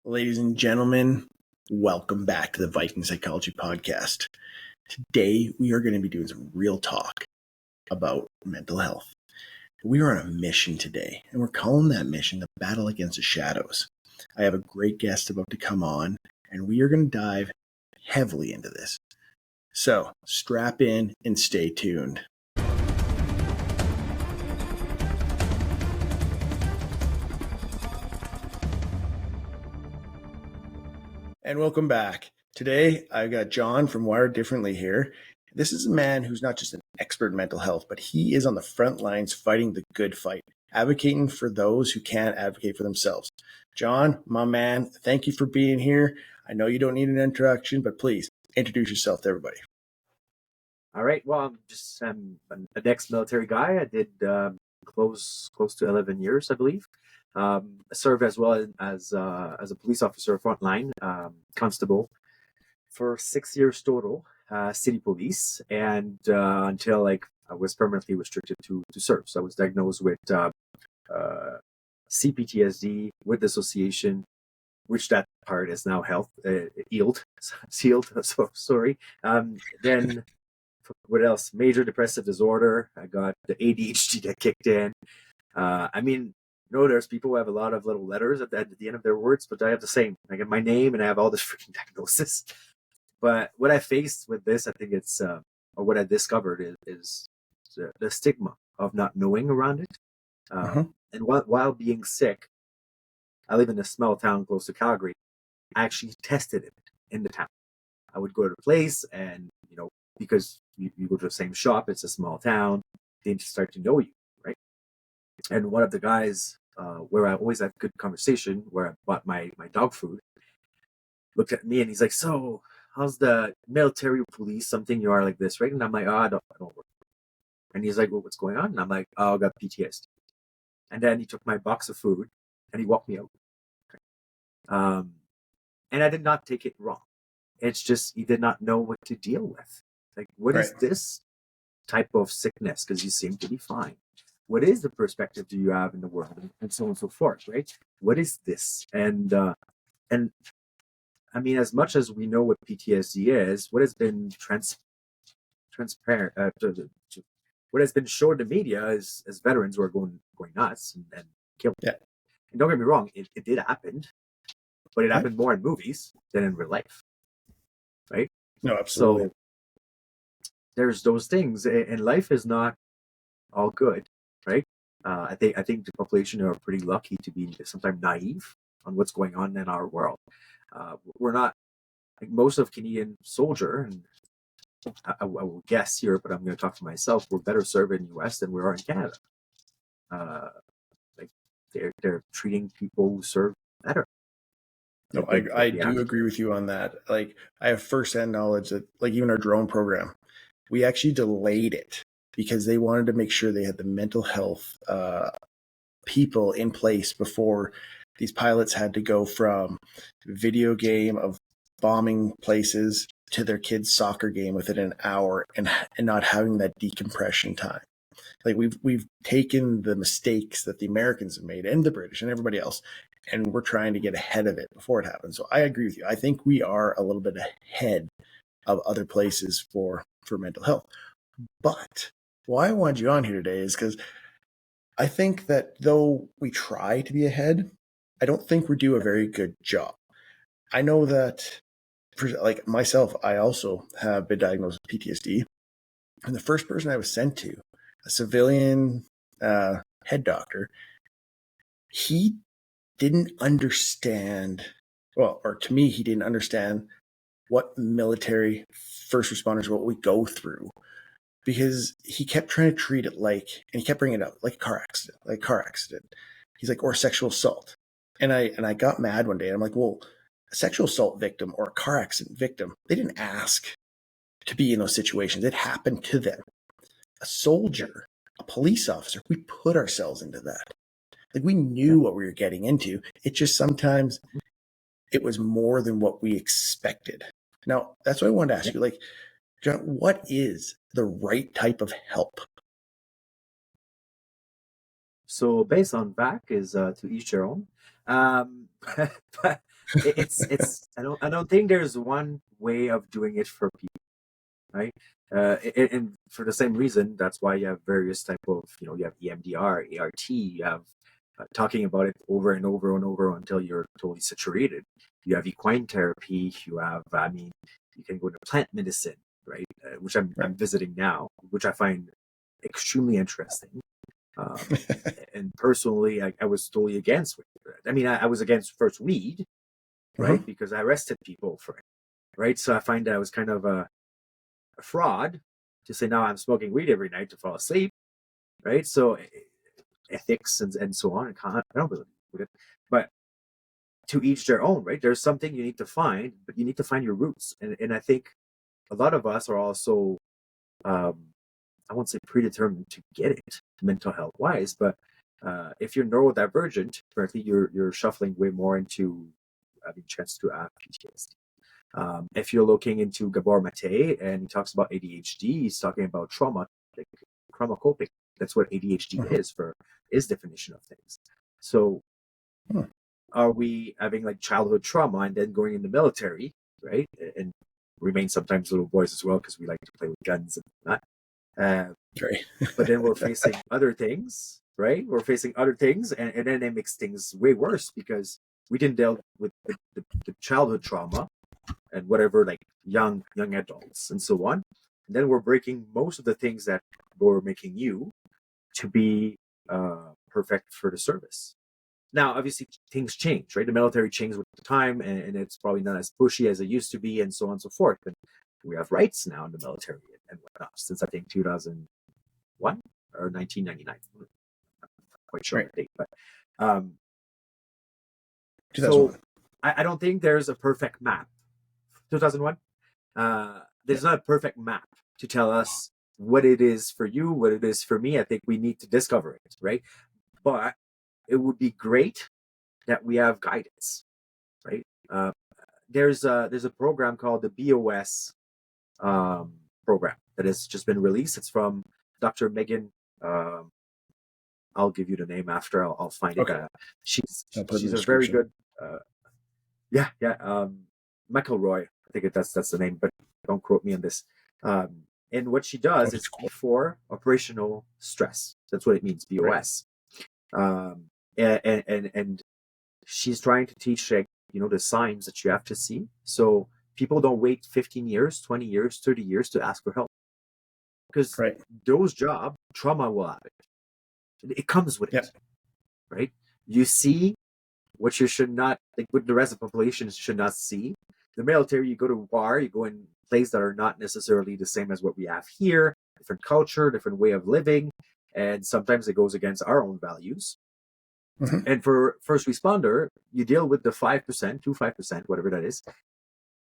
Ladies and gentlemen, welcome back to the Viking Psychology Podcast. Today, we are going to be doing some real talk about mental health. We are on a mission today, and we're calling that mission the Battle Against the Shadows. I have a great guest about to come on, and we are going to dive heavily into this. So, strap in and stay tuned. And welcome back. Today, I've got John from Wired Differently here. This is a man who's not just an expert in mental health, but he is on the front lines fighting the good fight, advocating for those who can't advocate for themselves. John, my man, thank you for being here. I know you don't need an introduction, but please introduce yourself to everybody. All right. Well, I'm an ex-military guy. I did close to 11 years, I believe. I served as well as a police officer, frontline constable, for 6 years total, city police, and until I was permanently restricted to serve. So I was diagnosed with CPTSD with dissociation, which that part is now sealed. So sorry. Then what else? Major depressive disorder. I got the ADHD that kicked in. There's people who have a lot of little letters at the end of their words, but I have the same. I get my name and I have all this freaking diagnosis. But what I faced with this, I think it's, or what I discovered is the stigma of not knowing around it. And while being sick, I live in a small town close to Calgary. I actually tested it in the town. I would go to the place and, because you go to the same shop, it's a small town, they start to know you, right? And one of the guys, where I always have good conversation, where I bought my dog food, looked at me and he's like, "So, how's the military police? Something you are like this, right?" And I'm like, "Oh, I don't work." And he's like, "Well, what's going on?" And I'm like, "Oh, I got PTSD." And then he took my box of food and he walked me out. And I did not take it wrong. It's just he did not know what to deal with. Like, what is this type of sickness? Because you seem to be fine. What is the perspective do you have in the world, and so on and so forth, right? What is this? And I mean, as much as we know what PTSD is, what has been transparent, what has been shown in the media is as veterans who are going nuts and killed. Yeah. And don't get me wrong, it did happen, but it happened more in movies than in real life, right? No, absolutely. So there's those things, and life is not all good, right? I think the population are pretty lucky to be sometimes naive on what's going on in our world. We're not like most of Canadian soldier, and I will guess here, but I'm going to talk for myself. We're better served in the U.S. than we are in Canada. They're treating people who serve better. No, I do agree with you on that. Like, I have firsthand knowledge that, like, even our drone program, we actually delayed it because they wanted to make sure they had the mental health people in place before these pilots had to go from video game of bombing places to their kids' soccer game within an hour and not having that decompression time. Like, we've taken the mistakes that the Americans have made and the British and everybody else, and we're trying to get ahead of it before it happens. So I agree with you. I think we are a little bit ahead of other places for mental health. But why I wanted you on here today is because I think that though we try to be ahead, I don't think we do a very good job. I know that, like myself, I also have been diagnosed with PTSD. And the first person I was sent to, a civilian head doctor, he didn't understand, to me, he didn't understand what military first responders, what we go through. Because he kept trying to treat it and he kept bringing it up, like a car accident. He's like, or sexual assault. And I got mad one day. And I'm like, well, a sexual assault victim or a car accident victim, they didn't ask to be in those situations. It happened to them. A soldier, a police officer, we put ourselves into that. Like, we knew what we were getting into. It just sometimes it was more than what we expected. Now, that's what I wanted to ask you. Like, John, what is the right type of help? So based on back is to each their own. But I don't think there's one way of doing it for people, right? And for the same reason, that's why you have various type of, you have EMDR, ART, you have talking about it over and over and over until you're totally saturated. You have equine therapy. You have, you can go to plant medicine, right? Which I'm visiting now, which I find extremely interesting. And personally, I was totally against it. I mean, I was against first weed, right? Because I arrested people for it, right? So I find that I was kind of a fraud to say now I'm smoking weed every night to fall asleep, right? So ethics and so on, I don't believe it. But to each their own, right? There's something you need to find, but you need to find your roots. And I think a lot of us are also, I won't say predetermined to get it mental health wise, but if you're neurodivergent, apparently you're shuffling way more into having a chance to have PTSD. If you're looking into Gabor Mate and he talks about ADHD, he's talking about trauma, like trauma coping. That's what ADHD is for his definition of things. So are we having like childhood trauma and then going in the military, right? And remain sometimes little boys as well because we like to play with guns and whatnot. Right. But then we're facing other things, right? We're facing other things, and then it makes things way worse because we didn't deal with the childhood trauma and whatever, like young adults and so on. And then we're breaking most of the things that were making you to be perfect for the service. Now, obviously, things change, right? The military changed with the time, and it's probably not as pushy as it used to be, and so on and so forth. But we have rights now in the military and whatnot since I think 2001 or 1999. I'm not quite sure the date, but so I don't think there's a perfect map. 2001. There's not a perfect map to tell us what it is for you, what it is for me. I think we need to discover it, right? But it would be great that we have guidance, right? There's a program called the BOS program that has just been released. It's from Dr. Megan. I'll give you the name after. I'll find it. She's a very good. McElroy. I think that's the name, but don't quote me on this. And what she does is before operational stress. That's what it means, BOS. And she's trying to teach, like, the signs that you have to see. So people don't wait 15 years, 20 years, 30 years to ask for help. Because those jobs, trauma will have it. It comes with it, right? You see what you should not, like what the rest of the population should not see. The military, you go to war, you go in places that are not necessarily the same as what we have here, different culture, different way of living, and sometimes it goes against our own values. And for first responder, you deal with the 5%, 5%, whatever that is,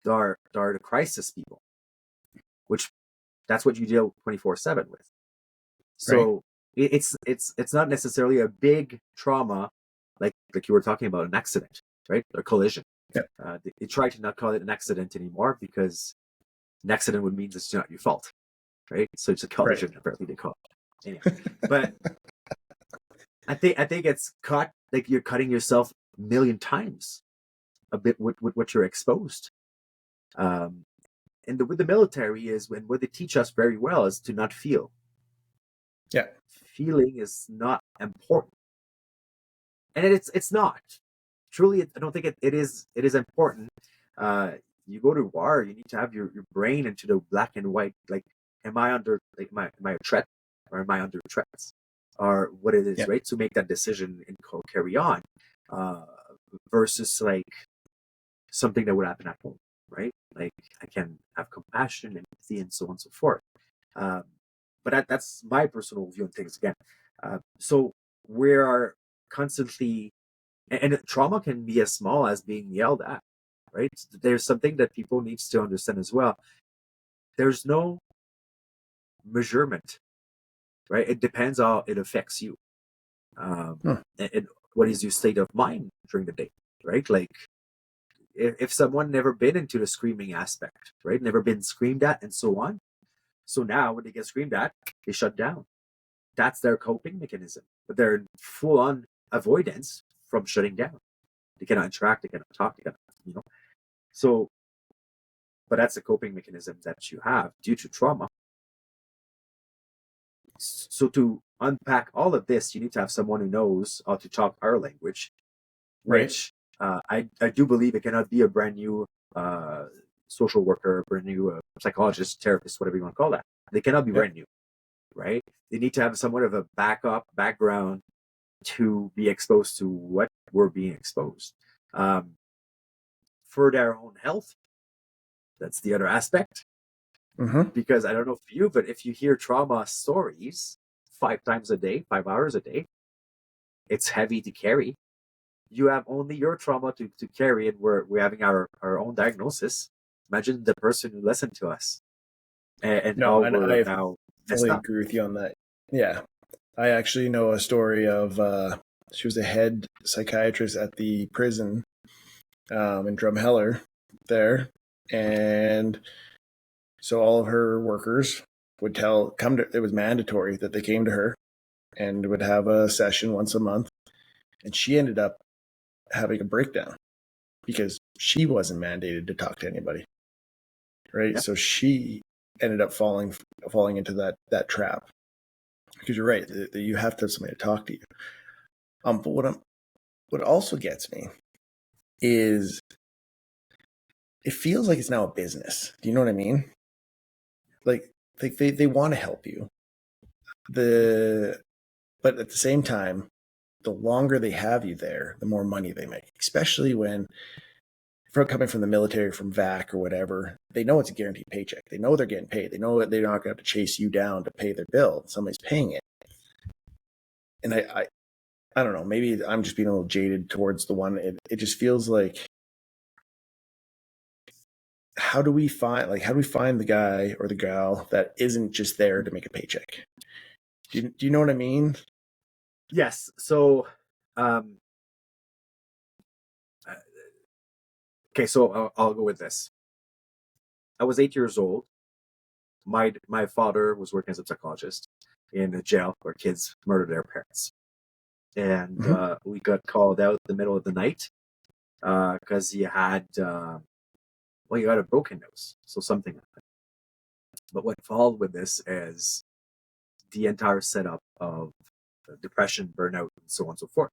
that are the crisis people, which that's what you deal 24/7 with. So it's not necessarily a big trauma like you were talking about, an accident, right? A collision. They try to not call it an accident anymore because an accident would mean it's not your fault, right? So it's a collision, apparently they call it. Anyway, but I think it's cut, like you're cutting yourself a million times a bit with what you're exposed. And with the military is when what they teach us very well is to not feel. Feeling is not important. And it's not. Truly, I don't think it is important. You go to war, you need to have your brain into the black and white. Like, am I under, like, am I a threat, or am I under threats, or what it is, right? To make that decision and carry on, versus like something that would happen at home, right? Like I can have compassion and empathy and so on and so forth. But that's my personal view on things again. So we are constantly, and trauma can be as small as being yelled at, right? There's something that people need to understand as well. There's no measurement, right? It depends how it affects you. And what is your state of mind during the day, right? Like if someone never been into the screaming aspect, right? Never been screamed at and so on. So now when they get screamed at, they shut down. That's their coping mechanism, but they're in full on avoidance from shutting down. They cannot interact. They cannot talk. They cannot, So, but that's a coping mechanism that you have due to trauma. So to unpack all of this, you need to have someone who knows how to talk our language, which I do believe it cannot be a brand new social worker, brand new psychologist, therapist, whatever you want to call that. They cannot be brand new, right? They need to have somewhat of a background to be exposed to what we're being exposed. For their own health, that's the other aspect. Because I don't know for you, but if you hear trauma stories 5 times a day, 5 hours a day, it's heavy to carry. You have only your trauma to carry, and we're having our own diagnosis. Imagine the person who listened to us. And no, and I now fully agree with you on that. Yeah. I actually know a story of she was a head psychiatrist at the prison in Drumheller there, and so all of her workers would it was mandatory that they came to her and would have a session once a month, and she ended up having a breakdown because she wasn't mandated to talk to anybody, right? Yep. So she ended up falling into that trap. Because you're right, you have to have somebody to talk to you. But what also gets me is it feels like it's now a business. Do you know what I mean? Like they want to help you. But at the same time, the longer they have you there, the more money they make. Especially when coming from the military, from VAC or whatever, they know it's a guaranteed paycheck. They know they're getting paid. They know that they're not going to have to chase you down to pay their bill. Somebody's paying it. And I don't know, maybe I'm just being a little jaded towards the one. It just feels like, how do we find the guy or the gal that isn't just there to make a paycheck? Do you know what I mean? Yes. So, okay, so I'll go with this. I was 8 years old. My father was working as a psychologist in a jail where kids murdered their parents. And we got called out in the middle of the night because he had, he got a broken nose. So something happened. But what followed with this is the entire setup of depression, burnout, and so on and so forth.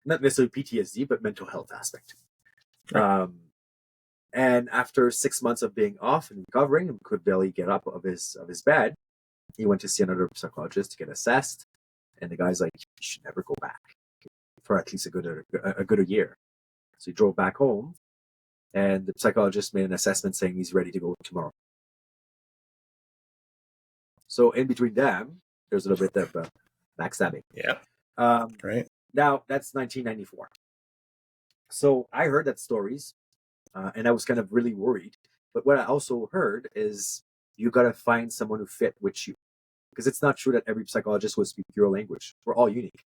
Not necessarily PTSD, but mental health aspect. Right. And after 6 months of being off and recovering and could barely get up of his bed, he went to see another psychologist to get assessed. And the guy's like, you should never go back for at least a good year. So he drove back home, and the psychologist made an assessment saying he's ready to go tomorrow. So in between them, there's a little bit of backstabbing. Yeah. Right. Now, that's 1994. So I heard that stories, and I was kind of really worried. But what I also heard is you got to find someone who fit with you. Because it's not true that every psychologist will speak your language. We're all unique,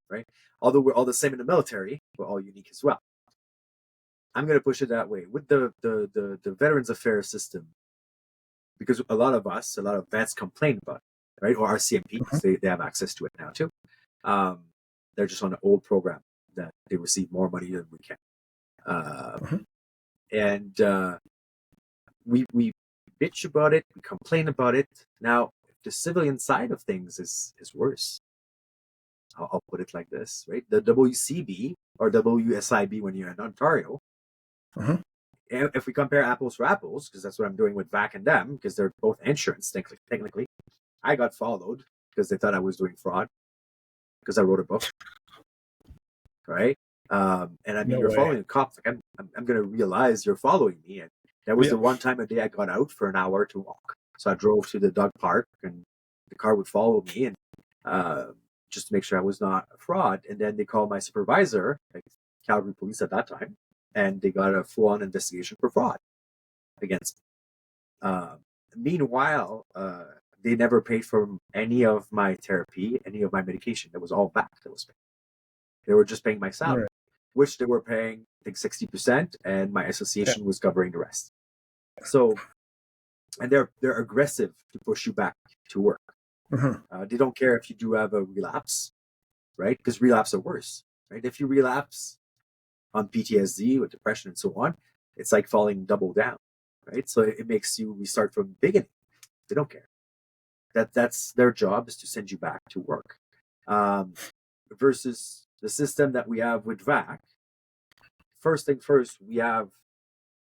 right? Although we're all the same in the military, we're all unique as well. I'm going to push it that way. With the Veterans Affairs system, because a lot of vets complain about it, right? Or RCMP, because they have access to it now too. They're just on an old program that they receive more money than we can. And we bitch about it, we complain about it. Now, the civilian side of things is worse. I'll put it like this, right? The WCB or WSIB when you're in Ontario, if we compare apples to apples, because that's what I'm doing with VAC and them, because they're both insurance, technically, I got followed because they thought I was doing fraud because I wrote a book, right? And I mean, you're following a cop. Like I'm going to realize you're following me. And that was the one time a day I got out for an hour to walk. So I drove to the dog park, and the car would follow me, and just to make sure I was not a fraud. And then they called my supervisor, like Calgary Police at that time, and they got a full-on investigation for fraud against me. Meanwhile, they never paid for any of my therapy, any of my medication. That was all back. That was paid. They were just paying my salary, which they were paying, I think, 60%, and my association was covering the rest. So. And they're aggressive to push you back to work. They don't care if you do have a relapse, right? Because relapse are worse, right? If you relapse on PTSD with depression and so on, it's like falling double down, right? So it makes you restart from the beginning. They don't care. That's their job, is to send you back to work. Versus the system that we have with VAC. First thing first, we have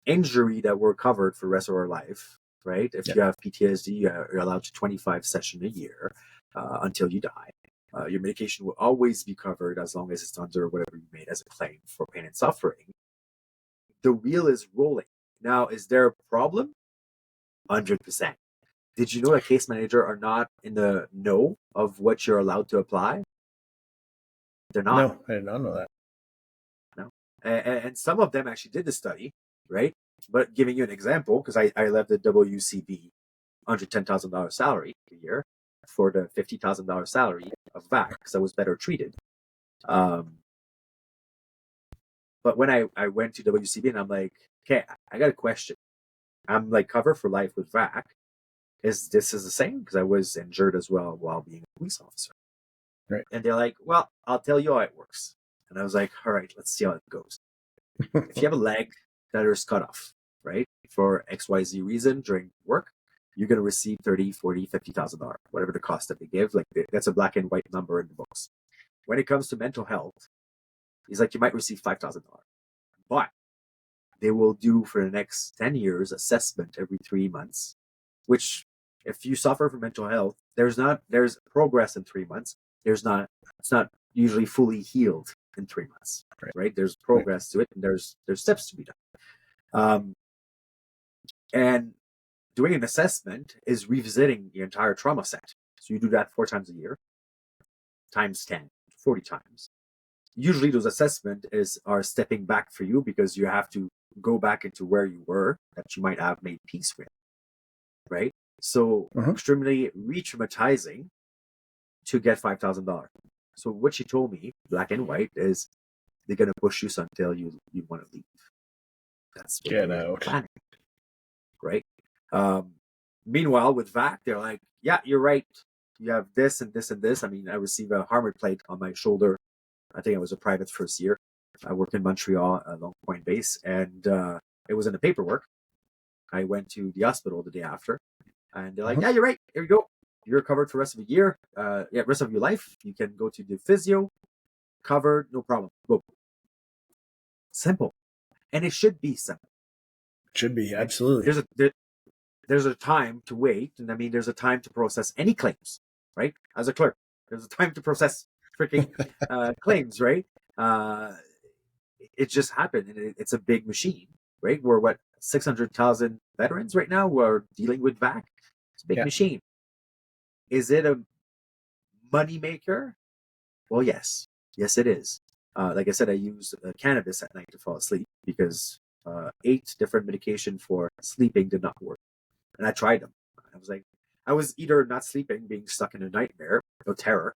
injury that we're covered for the rest of our life, right? If you have PTSD, you're allowed to 25 sessions a year until you die. Your medication will always be covered as long as it's under whatever you made as a claim for pain and suffering. The wheel is rolling. Now, is there a problem? 100%. Did you know that case manager are not in the know of what you're allowed to apply? They're not. No, I did not know that. No. And some of them actually did the study, right? But giving you an example, because I left the WCB $110,000 salary a year for the $50,000 salary of VAC, because I was better treated. But when I went to WCB and I'm like, okay, I got a question. I'm like covered for life with VAC. Is the same? Because I was injured as well while being a police officer. Right. And they're like, well, I'll tell you how it works. And I was like, all right, let's see how it goes. If you have a leg that is cut off, right, for XYZ reason during work, you're going to receive $30,000, $40,000, $50,000, whatever the cost that they give. Like, that's a black and white number in the books. When it comes to mental health, he's like, you might receive $5,000. But they will do for the next 10 years assessment every 3 months, which if you suffer from mental health, there's progress in 3 months. It's not usually fully healed in 3 months, right? There's progress to it, and there's steps to be done. And doing an assessment is revisiting the entire trauma set. So you do that 4 times a year, times 10, 40 times. Usually those assessments are stepping back for you because you have to go back into where you were that you might have made peace with, right? So extremely re-traumatizing to get $5,000. So what she told me, black and white, is they're going to push you until you want to leave. That's what Get out. Planning, right? Meanwhile, with VAC, they're like, yeah, you're right. You have this and this and this. I mean, I received a armor plate on my shoulder. I think I was a private first year. I worked in Montreal, a Long Point base, and it was in the paperwork. I went to the hospital the day after, and they're like, yeah, you're right. Here you go. You're covered for the rest of the year. Rest of your life. You can go to the physio. Covered, no problem. Boom. Simple. And it should be simple. It should be, absolutely. There's a time to wait, and I mean, there's a time to process any claims, right? As a clerk, there's a time to process freaking claims, right? It just happened, and it's a big machine, right? We're 600,000 veterans right now who are dealing with VAC. It's a big machine. Is it a money maker? Well, yes, it is. Like I said, I use cannabis at night to fall asleep because 8 different medication for sleeping did not work. And I tried them. I was either not sleeping, being stuck in a nightmare or terror,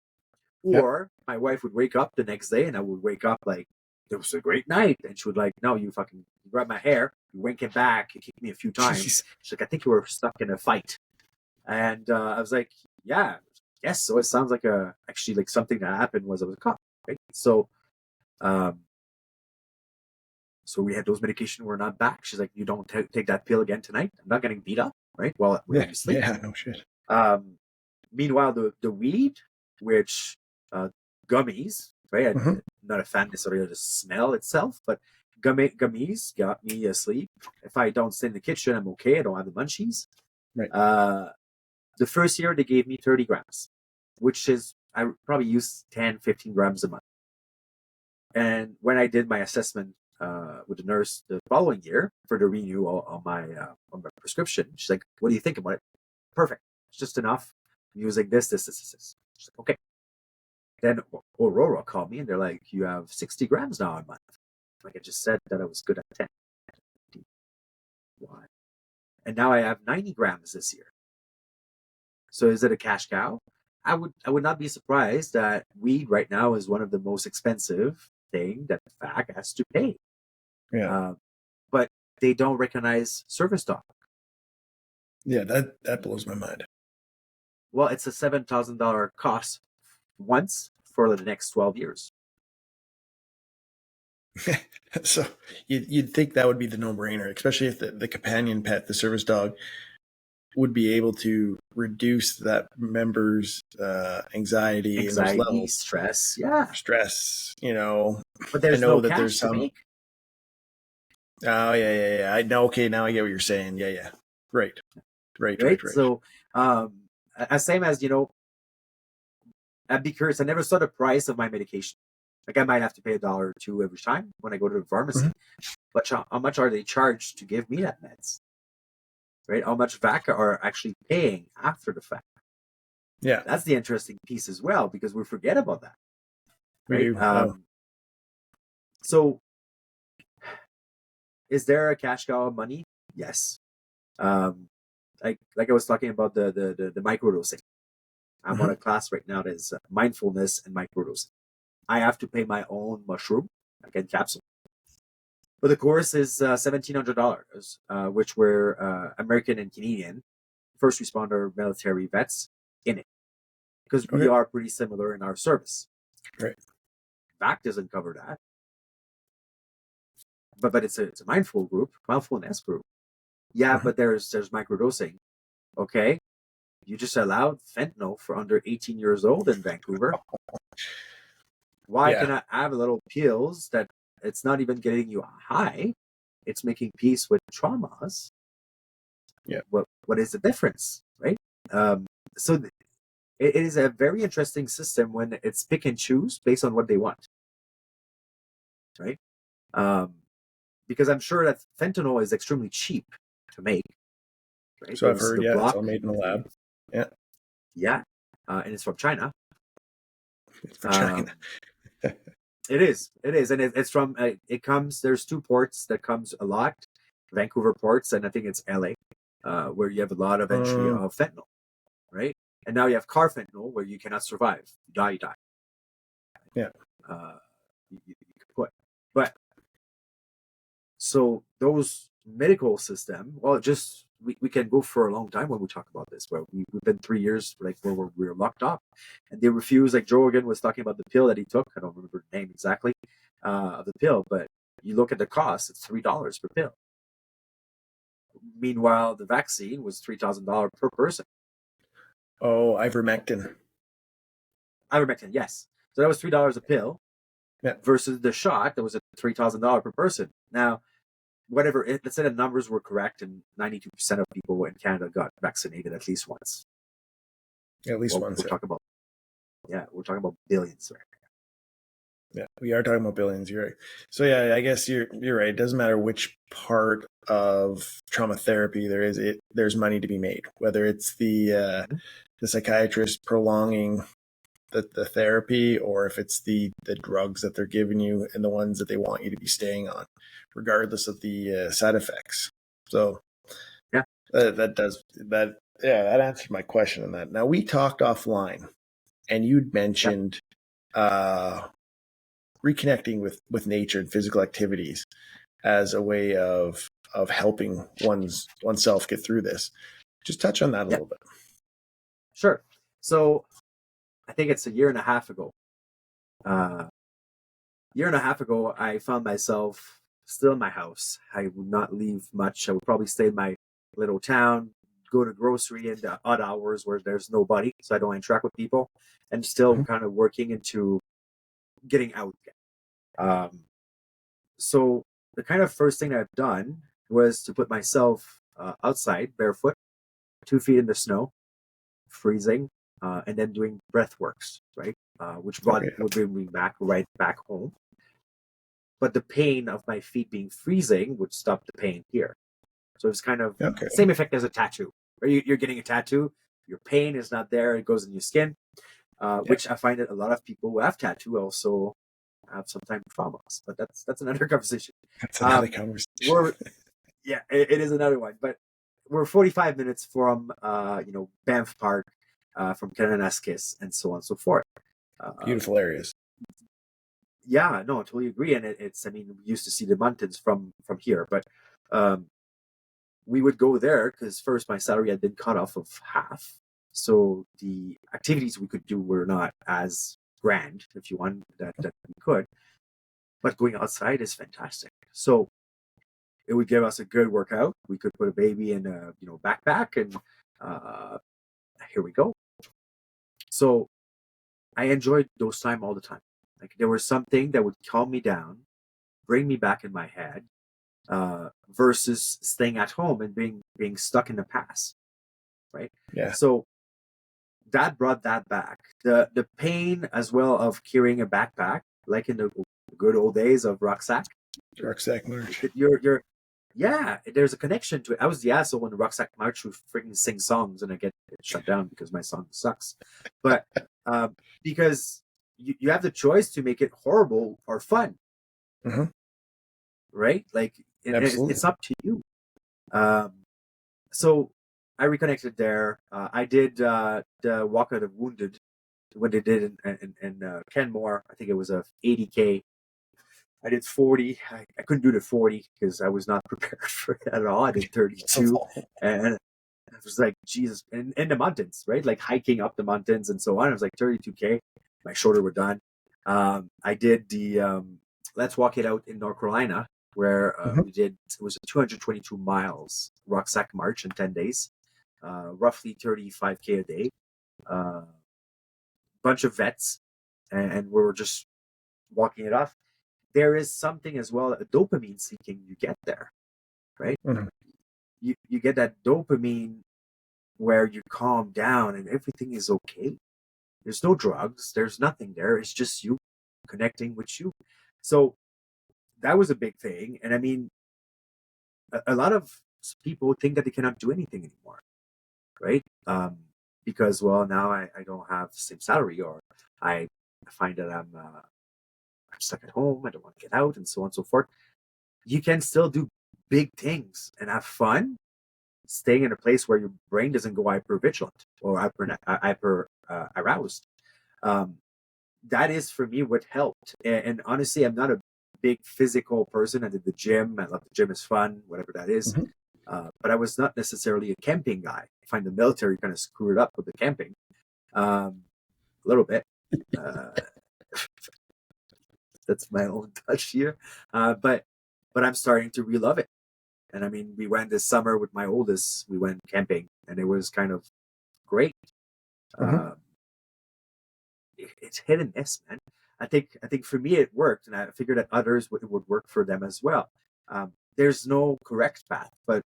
or my wife would wake up the next day and I would wake up like, it was a great night. And she would like, no, you fucking grab my hair, you wink it back, you kick me a few times. Jeez. She's like, I think you were stuck in a fight. And I was like, yeah, yes. So it sounds like actually like something that happened was I was a cop, right? So, so we had those medication were not back. She's like, you don't take that pill again tonight. I'm not getting beat up, right? While you sleep. Yeah, no shit. Meanwhile, the weed, which gummies, right? I'm not a fan necessarily of the smell itself, but gummies got me asleep. If I don't stay in the kitchen, I'm okay. I don't have the munchies. Right. The first year they gave me 30 grams, which is, I probably use 10, 15 grams a month. And when I did my assessment with the nurse the following year for the renewal on my prescription, she's like, what do you think about it? Perfect. It's just enough. I'm using this. She's like, okay. Then Aurora called me and they're like, you have 60 grams now a month. Like I just said that I was good at 10. Why? And now I have 90 grams this year. So is it a cash cow? I would not be surprised that weed right now is one of the most expensive thing that VAC has to pay. Yeah. But they don't recognize service dog. Yeah, that blows my mind. Well, it's a $7,000 cost once for the next 12 years. So you'd think that would be the no-brainer, especially if the companion pet, the service dog, would be able to reduce that member's anxiety and those Anxiety, levels, stress, yeah. stress. You know, But I there's know no that there's cash to some. make, Oh yeah. I know. Okay, now I get what you're saying. Yeah. Right. right? So, as same as I'd be curious. I never saw the price of my medication. Like I might have to pay $1 or $2 every time when I go to the pharmacy. Mhm. But how much are they charged to give me that meds? Right? How much VACA are actually paying after the fact? Yeah, That's the interesting piece as well, because we forget about that, we right? do. Oh. So is there a cash cow of money? Yes. Um, like I was talking about the microdosing. I'm on Mhm. a class right now that is mindfulness and microdosing. I have to pay my own mushroom, like a capsule. But the course is $1,700, which were American and Canadian first responder military vets in it, because we Okay. are pretty similar in our service. Right. VAC doesn't cover that, but it's a mindfulness group. Yeah, Mhm. but there's microdosing. Okay, you just allowed fentanyl for under 18 years old in Vancouver. Why Yeah. can I have little pills that it's not even getting you high? It's making peace with traumas. Yeah. What is the difference, right? So it is a very interesting system when it's pick and choose based on what they want, right? Um, because I'm sure that fentanyl is extremely cheap to make, right? So I've heard. The Yeah, it's block, all made in the lab. Yeah, yeah, and it's from China. it's for China. Um, it is, and it's from. It comes. There's two ports that comes a lot, Vancouver ports, and I think it's LA, where you have a lot of entry Mm, of fentanyl, right? And now you have carfentanil, where you cannot survive. You die. yeah. Uh, you can put, but so those medical system, well, just we can go for a long time when we talk about this. Well, we've been 3 years like where we're locked up, and they refuse. Like Joe Rogan was talking about the pill that he took. I don't remember the name exactly of the pill, but you look at the cost; it's $3 per pill. Meanwhile, the vaccine was $3,000 per person. Oh, ivermectin. Ivermectin, yes. So that was $3 a pill Yeah. versus the shot that was at $3,000 per person. Now, whatever, let's say the numbers were correct and 92% of people in Canada got vaccinated at least once. At least Well, once. we're talking about billions, right? Yeah, we are talking about billions. You're right. So yeah, I guess you're right. It doesn't matter which part of trauma therapy there's money to be made. Whether it's the psychiatrist prolonging the therapy, or if it's the drugs that they're giving you and the ones that they want you to be staying on, regardless of the side effects. So Yeah. that does that. Yeah, that answered my question on that. Now we talked offline, and you'd Yep. mentioned reconnecting with nature and physical activities as a way of helping oneself get through this. Just touch on that a Yep. little bit. Sure. So I think it's a year and a half ago. I found myself still in my house. I would not leave much. I would probably stay in my little town, go to grocery in the odd hours where there's nobody, so I don't interact with people, and still Mhm. kind of working into getting out again. So the kind of first thing I've done was to put myself outside barefoot, 2 feet in the snow, freezing, and then doing breath works, right? Which Okay. would bring me right back home. But the pain of my feet being freezing would stop the pain here. So it's kind of Okay. same effect as a tattoo. Or you're getting a tattoo, your pain is not there, it goes in your skin, Yeah. which I find that a lot of people who have tattoo also have sometimes traumas. But that's another conversation. That's another Um, conversation. we're yeah, it is another one. But we're 45 minutes from Banff Park, from Kananaskis, and so on and so forth. Beautiful areas. Yeah, no, I totally agree. And it's, I mean, we used to see the mountains from here, but um, we would go there because first my salary had been cut off of half, so the activities we could do were not as grand, if you want, that we could. but going outside is fantastic. So it would give us a good workout. We could put a baby in a backpack, and uh, here we go. So I enjoyed those time all the time. Like there was something that would calm me down, bring me back in my head, versus staying at home and being stuck in the past, right? Yeah. So that brought that back. The pain as well of carrying a backpack, like in the good old days of rucksack. Rucksack March. You're yeah, there's a connection to it. I was the asshole in the Rucksack March who freaking sing songs and I get shut down because my song sucks. But because you have the choice to make it horrible or fun, Mm-hmm. right? Like Absolutely. it's up to you. So I reconnected there. I did the Walk Out of Wounded when they did in Kenmore. I think it was a 80K. I did 40. I couldn't do the 40 because I was not prepared for it at all. I did 32. And I was like, Jesus. And in the mountains, right? Like hiking up the mountains and so on. I was like 32K. My shoulder were done. I did the Let's Walk It Out in North Carolina, where Mm-hmm. it was a 222 miles rucksack march in 10 days, roughly 35K a day. Bunch of vets, and we were just walking it off. There is something as well, a dopamine seeking you get there, right? Mm-hmm. You get that dopamine where you calm down and everything is okay. There's no drugs, there's nothing there. It's just you connecting with you. So that was a big thing. And I mean, a lot of people think that they cannot do anything anymore, right? Because, well, now I don't have the same salary, or I find that I'm stuck at home, I don't want to get out, and so on and so forth. You can still do big things and have fun, staying in a place where your brain doesn't go hyper vigilant or hyper aroused. That is for me what helped. And honestly, I'm not a big physical person. I did the gym. I love the gym. Is fun, whatever that is. Mm-hmm. But I was not necessarily a camping guy. I find the military kind of screwed up with the camping a little bit. That's my own touch here. But I'm starting to re-love it. And I mean, we went this summer with my oldest. We went camping, and it was kind of great. Mm-hmm. It's hit and miss, man. I think for me it worked, and I figured that others would work for them as well. There's no correct path, but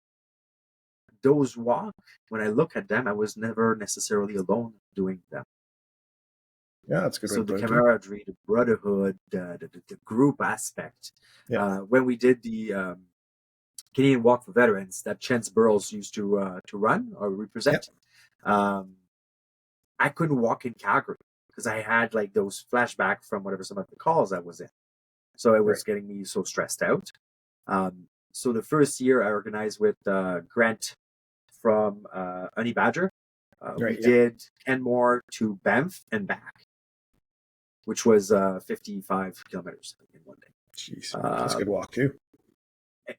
those walk, when I look at them, I was never necessarily alone doing them. Yeah, that's a good way So to the put it too. camaraderie, the brotherhood, the group aspect. Yeah. When we did the Canadian Walk for Veterans that Chance Burrows used to run or represent, I couldn't walk in Calgary because I had like those flashbacks from whatever some of the calls I was in. So it was Right. getting me so stressed out. So the first year I organized with Grant from Honey Badger. We Right. Yeah. did Kenmore to Banff and back, which was 55 kilometers in one day. Jeez, that's a good walk too.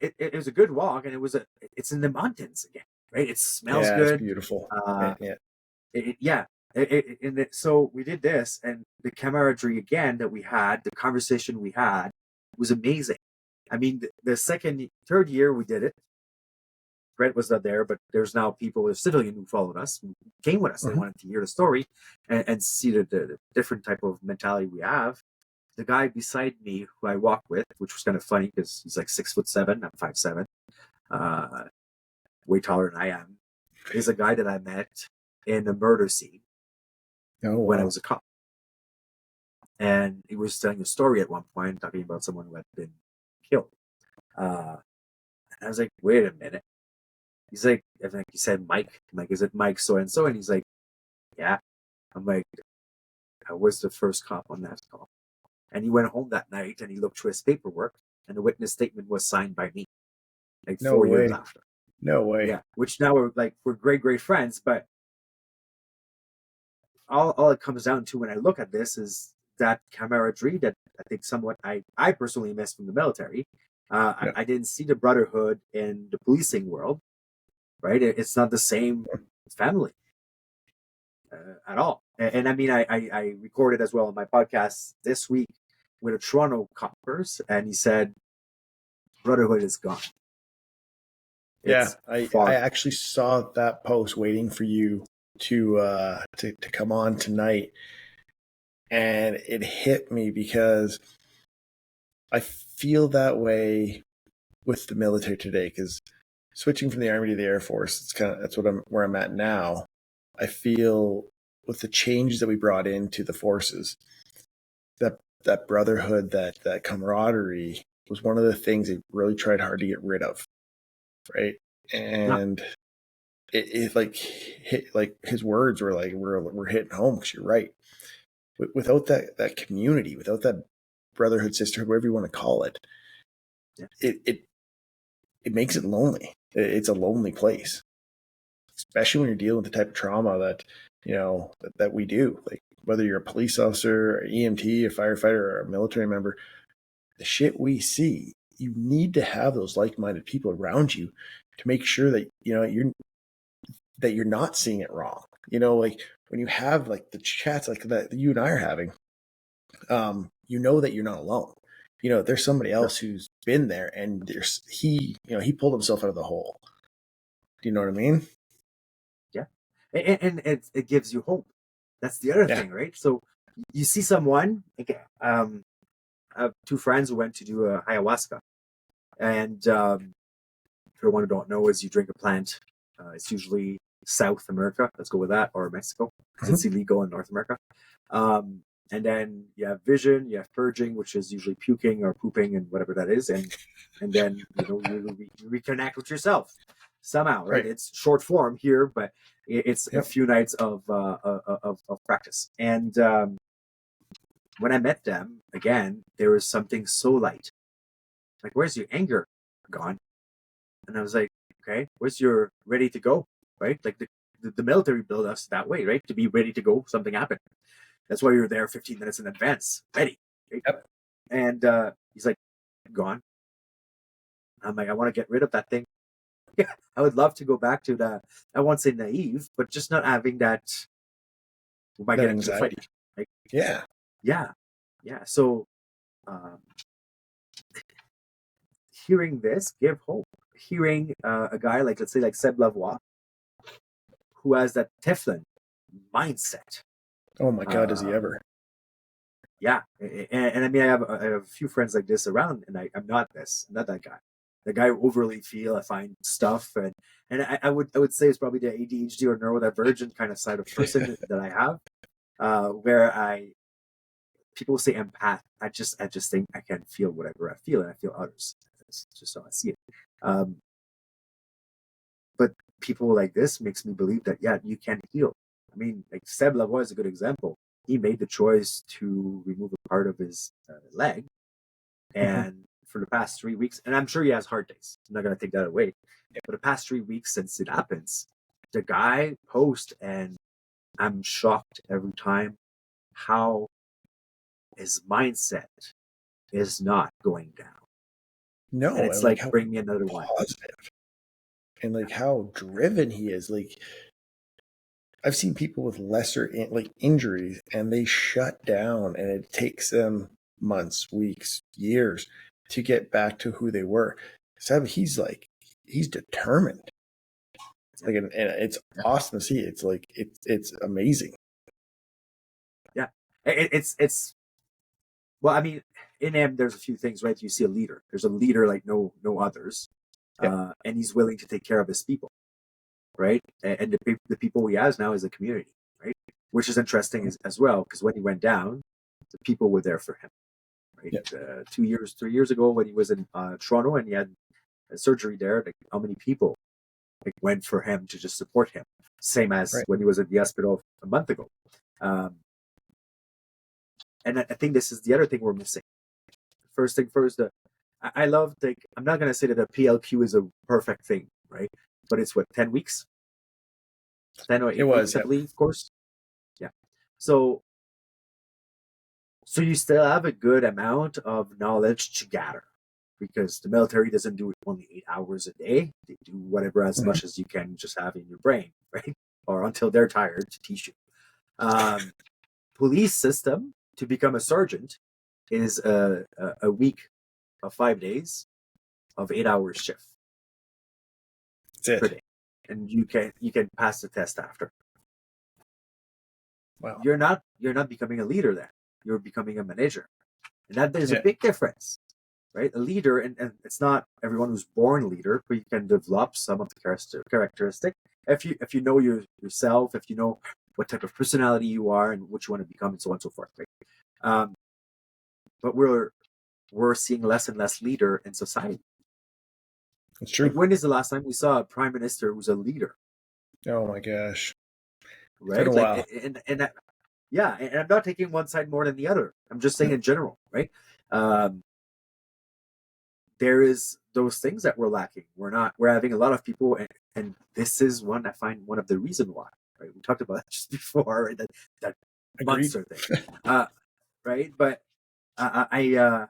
It was a good walk, and it's in the mountains again, right? It smells Yeah, it's good. beautiful. Yeah. So we did this, and the camaraderie again that we had, the conversation we had was amazing. I mean, the third year we did it, Brent was not there, but there's now people, a civilian who followed us, who came with us. They Mm-hmm. wanted to hear the story and see the different type of mentality we have. The guy beside me who I walked with, which was kind of funny because he's like 6'7", I'm 5'7", way taller than I am, is a guy that I met in a murder scene when I was a cop. And he was telling a story at one point, talking about someone who had been killed. And I was like, wait a minute. He's like, I think he said Mike. I'm like, is it Mike so-and-so? And he's like, yeah. I'm like, I was the first cop on that call. And he went home that night and he looked through his paperwork, and the witness statement was signed by me, like No 4 years way. after. No way. Yeah, which now we're great friends. But all it comes down to when I look at this is that camaraderie that I think somewhat I personally miss from the military. I didn't see the brotherhood in the policing world, right? It's not the same family at all. And I mean, I recorded as well on my podcast this week with a Toronto coppers, and he said, "Brotherhood is gone." Yeah, It's I far. actually saw that post waiting for you to come on tonight, and it hit me because I feel that way with the military today. Because switching from the Army to the Air Force, that's where I'm at now. I feel with the changes that we brought into the forces, that brotherhood, that camaraderie was one of the things they really tried hard to get rid of, right? Yeah, And it like hit, like his words were like we're hitting home because you're right. Without that community, without that brotherhood, sisterhood, whatever you want to call it, yeah, it makes it lonely. It's a lonely place, especially when you're dealing with the type of trauma that that we do. Like whether you're a police officer, an EMT, a firefighter, or a military member, the shit we see, you need to have those like-minded people around you to make sure that you're not seeing it wrong. Like when you have like the chats like that you and I are having, that you're not alone. There's somebody yeah, else who's been there, and he pulled himself out of the hole. Do you know what I mean? yeah. And it gives you hope. That's the other Yeah. thing, right? So you see someone. Okay, I have two friends who went to do a ayahuasca, and for one who don't know, is you drink a plant. It's usually South America. Let's go with that, or Mexico, because Mhm. it's illegal in North America. And then you have vision, you have purging, which is usually puking or pooping and whatever that is, and then you reconnect with yourself somehow, right? Right. It's short form here, but it's a Yep. few nights of practice. And when I met them again, there was something so light. Like, where's your anger gone? And I was like, okay, where's your ready to go? Right? Like the military built us that way, right? To be ready to go, something happened. That's why you're there 15 minutes in advance, ready. Right? Yep. And he's like, gone. I'm like, I want to get rid of that thing. Yeah, I would love to go back to that. I won't say naive, but just not having that. We might That get into a fight. anxiety. Like, Yeah. yeah, yeah. So um, hearing this give hope. Hearing a guy like, let's say, like Seb Lavoie, who has that Teflon mindset. Oh my God, does he Uh, ever? yeah, and I mean, I have a few friends like this around, and I'm not not that guy. The guy who overly feel, I find stuff, and I would say it's probably the ADHD or neurodivergent kind of side of person that I have, where people say empath. I just think I can feel whatever I feel, and I feel others. It's just how I see it. Um, but people like this makes me believe that yeah, you can heal. I mean, like Seb Lavoie is a good example. He made the choice to remove a part of his leg, Mhm. and for the past 3 weeks, and I'm sure he has hard days. I'm not gonna take that away. For the past 3 weeks since it happens, the guy posts, and I'm shocked every time how his mindset is not going down. And No, it's and like like, how bring me another one. positive and like how driven he is. Like I've seen people with lesser like injuries, and they shut down, and it takes them months, weeks, years to get back to who they were. Seb, he's determined. Yeah. Like, and it's awesome to see. It's like it's amazing. Yeah. It's well, I mean, in him, there's a few things, right? You see a leader. There's a leader like no others, Yep. and he's willing to take care of his people, right? And the people he has now is a community, right? Which is interesting as well, because when he went down, the people were there for him, right? Yep. 2 years, 3 years ago, when he was in Toronto and he had a surgery there, like how many people like went for him to just support him? Same as Right. when he was at the hospital a month ago. Um, and I think this is the other thing we're missing. First thing first, I love, like, I'm not gonna say that a PLQ is a perfect thing, right? But it's what, 10 weeks, 10 or 8 weeks, I Yep. believe, of course. Yeah. So you still have a good amount of knowledge to gather, because the military doesn't do it only 8 hours a day. They do whatever as Mhm. much as you can just have in your brain, right? Or until they're tired to teach you. Um, Police system, to become a sergeant, is a week of 5 days of 8 hours shift That's per it. day, and you can pass the test after. Wow. You're not becoming a leader then. You're becoming a manager, and that there's a big difference, right? A leader, and it's not everyone who's born leader, but you can develop some of the characteristic if you know yourself, if you know what type of personality you are and what you want to become, and so on and so forth, right? But we're seeing less and less leader in society. It's true. Like, when is the last time we saw a prime minister who's a leader? Oh my gosh. Right? It's been a while. And that, yeah, and I'm not taking one side more than the other. I'm just saying in general, right? There is those things that we're lacking. We're having a lot of people, and this is one I find one of the reason why, right? We talked about that just before, right? that monster thing. Right? But I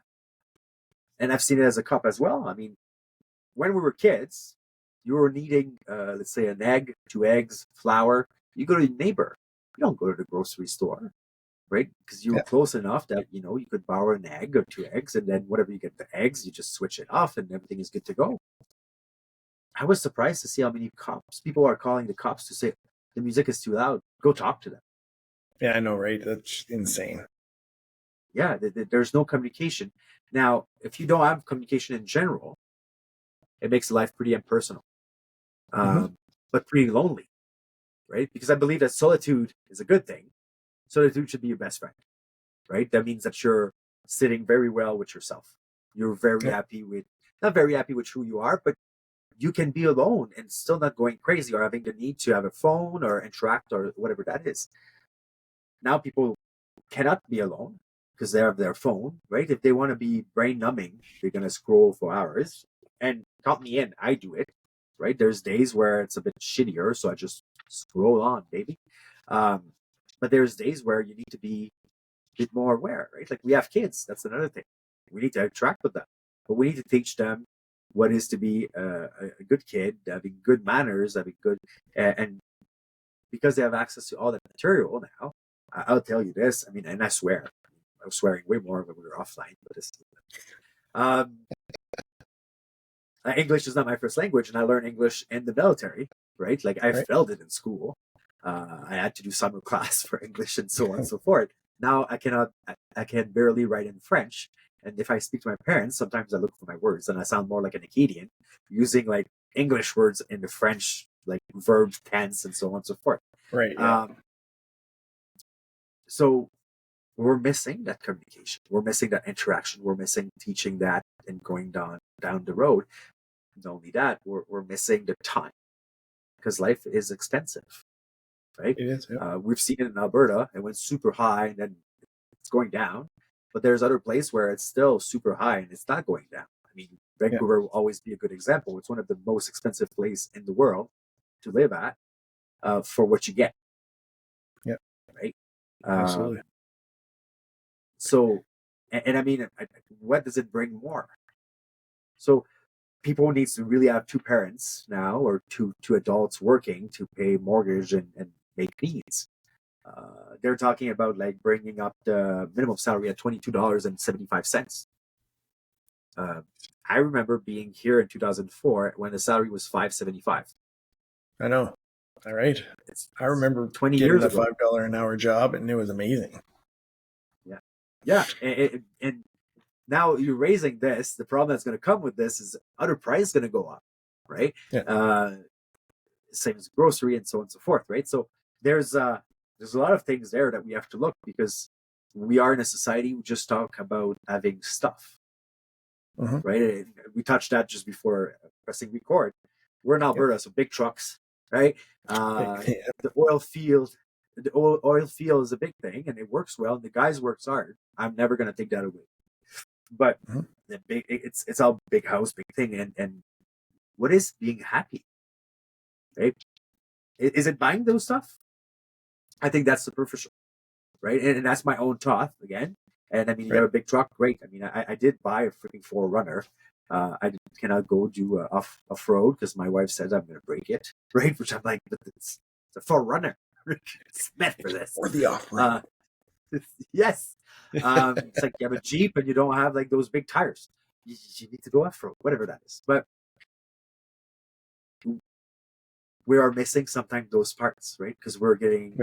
and I've seen it as a cop as well. I mean, when we were kids, you were needing, let's say, an egg, 2 eggs, flour. You go to your neighbor. You don't go to the grocery store, right? Because you were close enough that, you could borrow an egg or 2 eggs, and then whatever you get the eggs, you just switch it off and everything is good to go. I was surprised to see how many people are calling the cops to say, the music is too loud. Go talk to them. Yeah, I know, right? That's insane. Yeah, there's no communication. Now, if you don't have communication in general, it makes life pretty impersonal, but pretty lonely, right? Because I believe that solitude is a good thing. Solitude should be your best friend, right? That means that you're sitting very well with yourself. You're very not very happy with who you are, but you can be alone and still not going crazy or having the need to have a phone or interact or whatever that is. Now people cannot be alone because they have their phone, right? If they want to be brain numbing, they're going to scroll for hours. And count me in, I do it, right? There's days where it's a bit shittier, so I just scroll on, baby. But there's days where you need to be a bit more aware, right? Like, we have kids, that's another thing. We need to interact with them, but we need to teach them what is to be a good kid, having good manners, having good, and because they have access to all that material now, I'll tell you this. I mean, and I swear, I was swearing way more when we were offline, but this. English is not my first language, and I learned English in the military, right? Like, I failed it in school. I had to do summer class for English and so on and so forth. Now I can barely write in French. And if I speak to my parents, sometimes I look for my words and I sound more like an Acadian using like English words in the French, like verb tense and so on and so forth. Right. Yeah. So we're missing that communication. We're missing that interaction. We're missing teaching that and going down the road. Not only that, we're missing the time because life is expensive, right? It is. Yeah. We've seen it in Alberta. It went super high and then it's going down. But there's other places where it's still super high and it's not going down. I mean, Vancouver will always be a good example. It's one of the most expensive places in the world to live at for what you get. Yeah. Right? Absolutely. So, and I mean, what does it bring more? So people need to really have 2 parents now or two adults working to pay mortgage and make needs. They're talking about like bringing up the minimum salary at $22.75. I remember being here in 2004 when the salary was $5.75. I know. All right. I remember 20 getting years a ago. $5 an hour job, and it was amazing. Yeah. And now you're raising this. The problem that's going to come with this is other price is going to go up, right? Yeah. Same as grocery and so on and so forth, right? So there's a lot of things there that we have to look because we are in a society who just talk about having stuff, right? And we touched that just before pressing record. We're in Alberta, so big trucks, right? The oil field is a big thing, and it works well. And the guys works hard. I'm never going to take that away. But it's all big house, big thing, and what is being happy, right? Is it buying those stuff? I think that's superficial, right? And that's my own thought again. And I mean, you have a big truck, great. I mean, I did buy a freaking 4Runner. I cannot go do off road because my wife says I'm going to break it, right? Which I'm like, but it's a 4Runner. It's meant for this. Or the off road. Yes. It's like you have a Jeep and you don't have like those big tires. You need to go off-road, whatever that is. But we are missing sometimes those parts, right? Because we're getting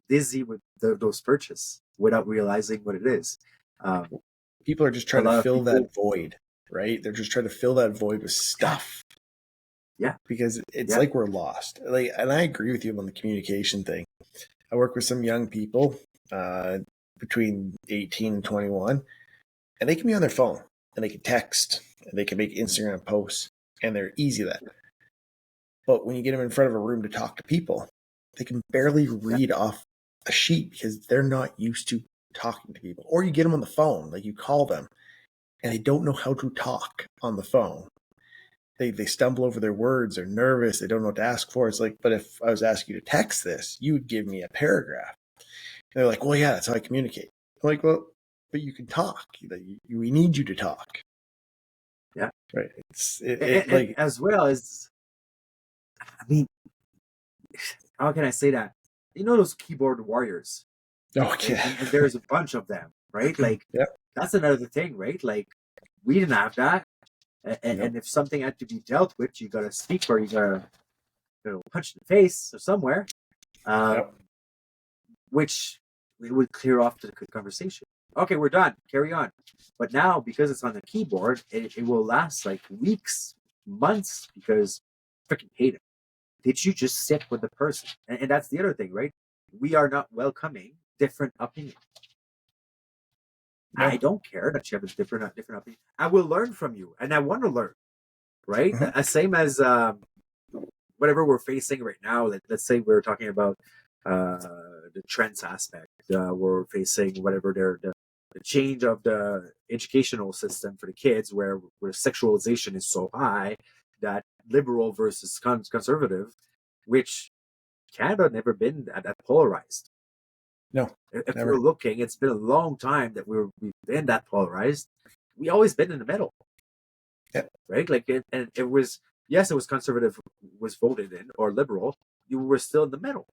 dizzy with those purchases without realizing what it is. People are just trying to fill that void, right? They're just trying to fill that void with stuff. Yeah. Because it's like we're lost. Like, and I agree with you on the communication thing. I work with some young people between 18 and 21, and they can be on their phone, and they can text, and they can make Instagram posts, and they're easy at that. But when you get them in front of a room to talk to people, they can barely read off a sheet because they're not used to talking to people. Or you get them on the phone, like you call them, and they don't know how to talk on the phone. They stumble over their words, they're nervous, they don't know what to ask for. It's like, but if I was asking you to text this, you would give me a paragraph. And they're like, well, yeah, that's how I communicate. I'm like, well, but you can talk. We need you to talk. Yeah. Right. And like, as well as, I mean, how can I say that? You know those keyboard warriors? Oh, yeah. And there's a bunch of them, right? Like, that's another thing, right? Like, we didn't have that. And if something had to be dealt with, you got to speak or you got to punch in the face or somewhere, which it would clear off the conversation. Okay, we're done. Carry on. But now, because it's on the keyboard, it will last like weeks, months, because I freaking hate it. Did you just sit with the person? And that's the other thing, right? We are not welcoming different opinions. No. I don't care that you have a different opinion. I will learn from you, and I want to learn, right? Mm-hmm. Same as whatever we're facing right now. Let's say we're talking about the trends aspect. We're facing whatever the change of the educational system for the kids, where sexualization is so high that liberal versus conservative, which Canada never been that polarized. No, if never. We're looking, it's been a long time that we've been that polarized. We always been in the middle, right? Like, and it was, yes, it was conservative was voted in, or liberal. You were still in the middle.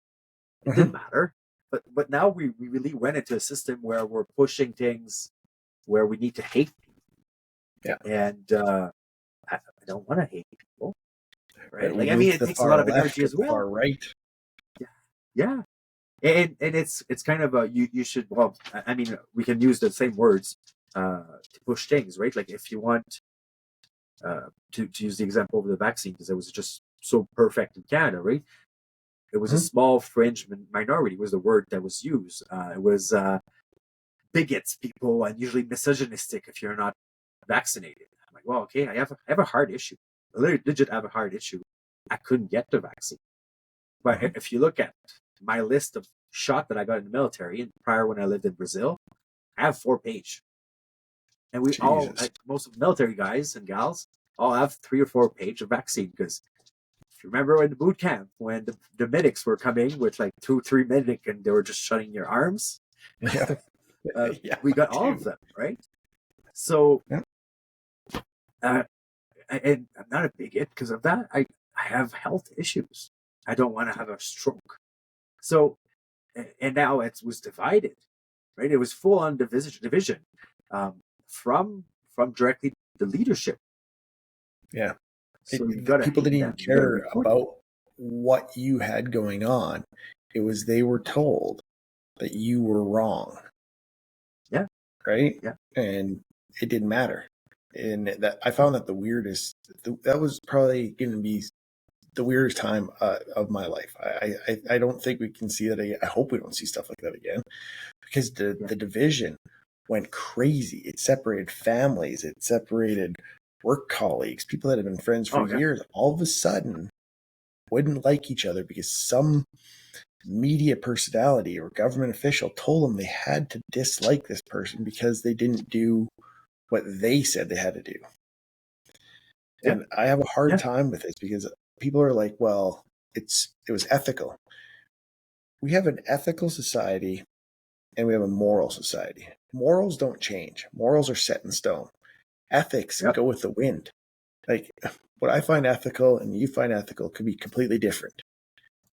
It didn't matter. But now we really went into a system where we're pushing things where we need to hate people. Yeah, and I don't want to hate people, right? Like, I mean, it takes a lot of energy as well. Far right. Yeah. And it's kind of you should, well, I mean, we can use the same words to push things, right? Like, if you want to use the example of the vaccine, because it was just so perfect in Canada, right? It was a small fringe minority was the word that was used. It was bigots, people, and usually misogynistic if you're not vaccinated. I'm like, well, okay, I have a hard issue. I legit have a hard issue. I couldn't get the vaccine. But if you look at my list of shot that I got in the military, and prior when I lived in Brazil, I have 4 pages. And we all, most of the military guys and gals, all have 3 or 4 pages of vaccine. Because if you remember in the boot camp, when the medics were coming with like 2-3 medic and they were just shutting your arms, we got all of them, right? So, and I'm not a bigot because of that. I have health issues. I don't want to have a stroke. So, and now it was divided, right? It was full on division from directly the leadership. Yeah. So people didn't even care about what you had going on. It was they were told that you were wrong. Yeah. Right? Yeah. And it didn't matter. And that I found that the weirdest, that was probably going to be the weirdest time of my life. I don't think we can see that again. I hope we don't see stuff like that again, because the division went crazy. It separated families. It separated work colleagues, people that have been friends for years. All of a sudden, wouldn't like each other because some media personality or government official told them they had to dislike this person because they didn't do what they said they had to do. Yeah. And I have a hard time with this because people are like, well, it was ethical. We have an ethical society and we have a moral society. Morals don't change. Morals are set in stone. Ethics go with the wind. Like, what I find ethical and you find ethical could be completely different.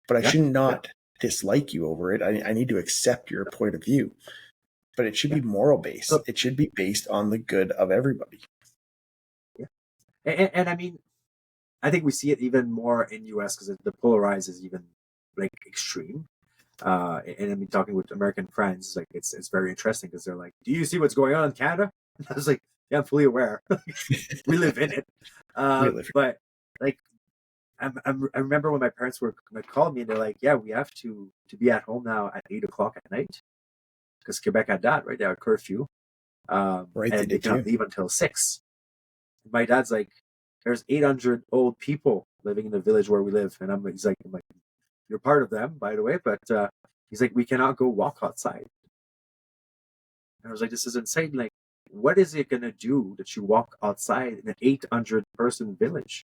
But I should not dislike you over it. I need to accept your point of view, but it should be moral based. So, It should be based on the good of everybody. yeah. And I mean, I think we see it even more in US because the polarize is even like extreme. And I mean, talking with American friends, like it's very interesting because they're like, "Do you see what's going on in Canada?" And I was like, "Yeah, I'm fully aware. We live in it." But like, I remember when my parents were called me and they're like, "Yeah, we have to be at home now at 8 o'clock at night because Quebec had that right there, curfew, Right, and they cannot too. leave until 6." My dad's like, "There's 800 old people living in the village where we live," and he's like, "You're part of them, by the way," but he's like, "We cannot go walk outside." And I was like, "This is insane. Like, what is it gonna do that you walk outside in an 800-person village?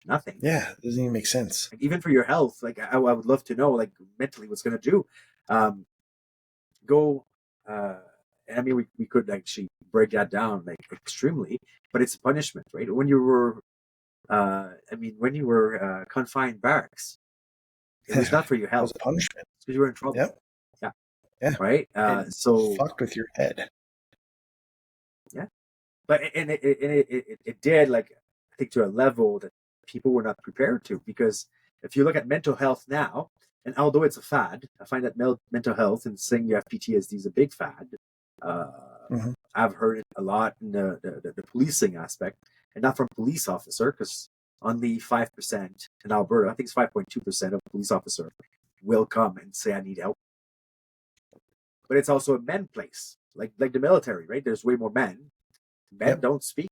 Nothing." Yeah, it doesn't even make sense. Like, even for your health, like I would love to know, like mentally, what's gonna do. Go. I mean, we could actually break that down like extremely, but it's punishment, right? When you were, when you were confined barracks, it was not for your It was health. a punishment. It's because you were in trouble. Yep. Yeah. Yeah. Right. It So fucked with your head. yeah, but it did, like, I think, to a level that people were not prepared to, because if you look at mental health now, and although it's a fad, I find that mental health and saying you have PTSD is a big fad. Mhm. I've heard it a lot in the policing aspect, and not from police officer, because only 5% in Alberta, I think it's 5.2% of police officer will come and say, "I need help." But it's also a men place, like the military, right? There's way more men. Men don't speak,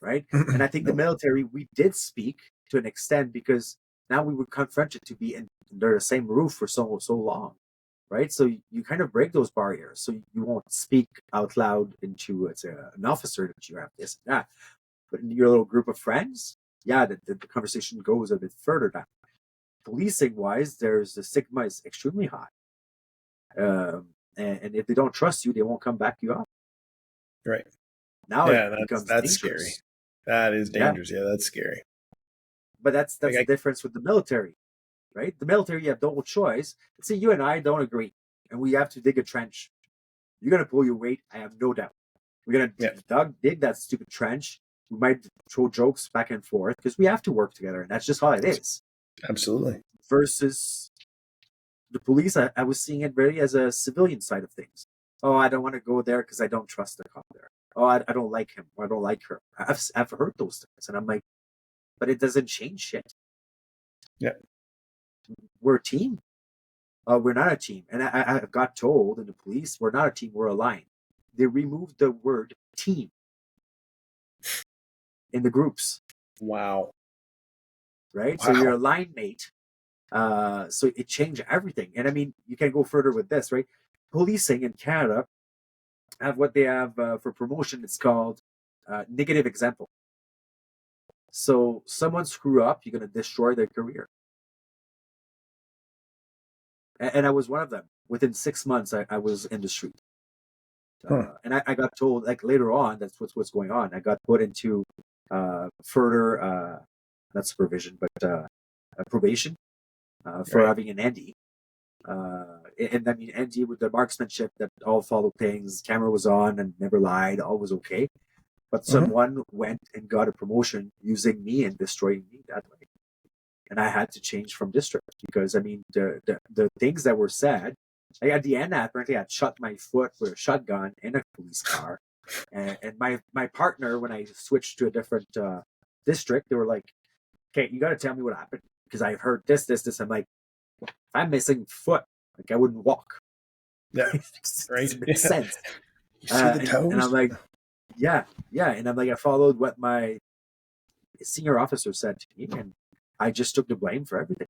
right? And I think the Nope. military, we did speak to an extent because now we were confronted to be under the same roof for so long, right? So you kind of break those barriers. So you won't speak out loud into an officer that you have this and that. But in your little group of friends, yeah, the conversation goes a bit further down. Policing wise, the stigma is extremely high. And if they don't trust you, they won't come back you up. Right. Now Yeah, it becomes that's scary. dangerous. That is Yeah, dangerous. Yeah, that's scary. but that's Like the difference with the military, right? The military, you have no choice. Let's say you and I don't agree, and we have to dig a trench. You're gonna pull your weight. I have no doubt. We're gonna dig that stupid trench. We might throw jokes back and forth because we have to work together, and that's just how it is. Absolutely. Versus the police, I was seeing it very as a civilian side of things. Oh, I don't want to go there because I don't trust the cop there. Oh, I don't like him, or I don't like her. I've heard those things, and I'm like, but it doesn't change shit. Yeah. We're a team. We're not a team. And I got told in the police, we're not a team, we're a line. They removed the word team in the groups. Wow. Right? So you're a line mate. So it changed everything. And I mean, you can go further with this, right? Policing in Canada have what they have for promotion. It's called negative example. So someone screw up, you're going to destroy their career. And I was one of them. Within 6 months, I was in the street. And I got told, like, later on, that's what's going on. I got put into further, not supervision, but probation for having an ND. And I mean, ND with the marksmanship that all followed things, camera was on and never lied, all was okay. But someone went and got a promotion using me and destroying me that way. And I had to change from district because, I mean, the things that were said, like at the end, apparently I'd shot my foot with a shotgun in a police car. And my partner, when I switched to a different district, they were like, "Okay, you got to tell me what happened because I've heard this. I'm like, if I'm missing foot, like I wouldn't walk." Yeah, right. It makes sense. You see the toes? And I'm like, yeah. And I'm like, I followed what my senior officer said to me, and I just took the blame for everything.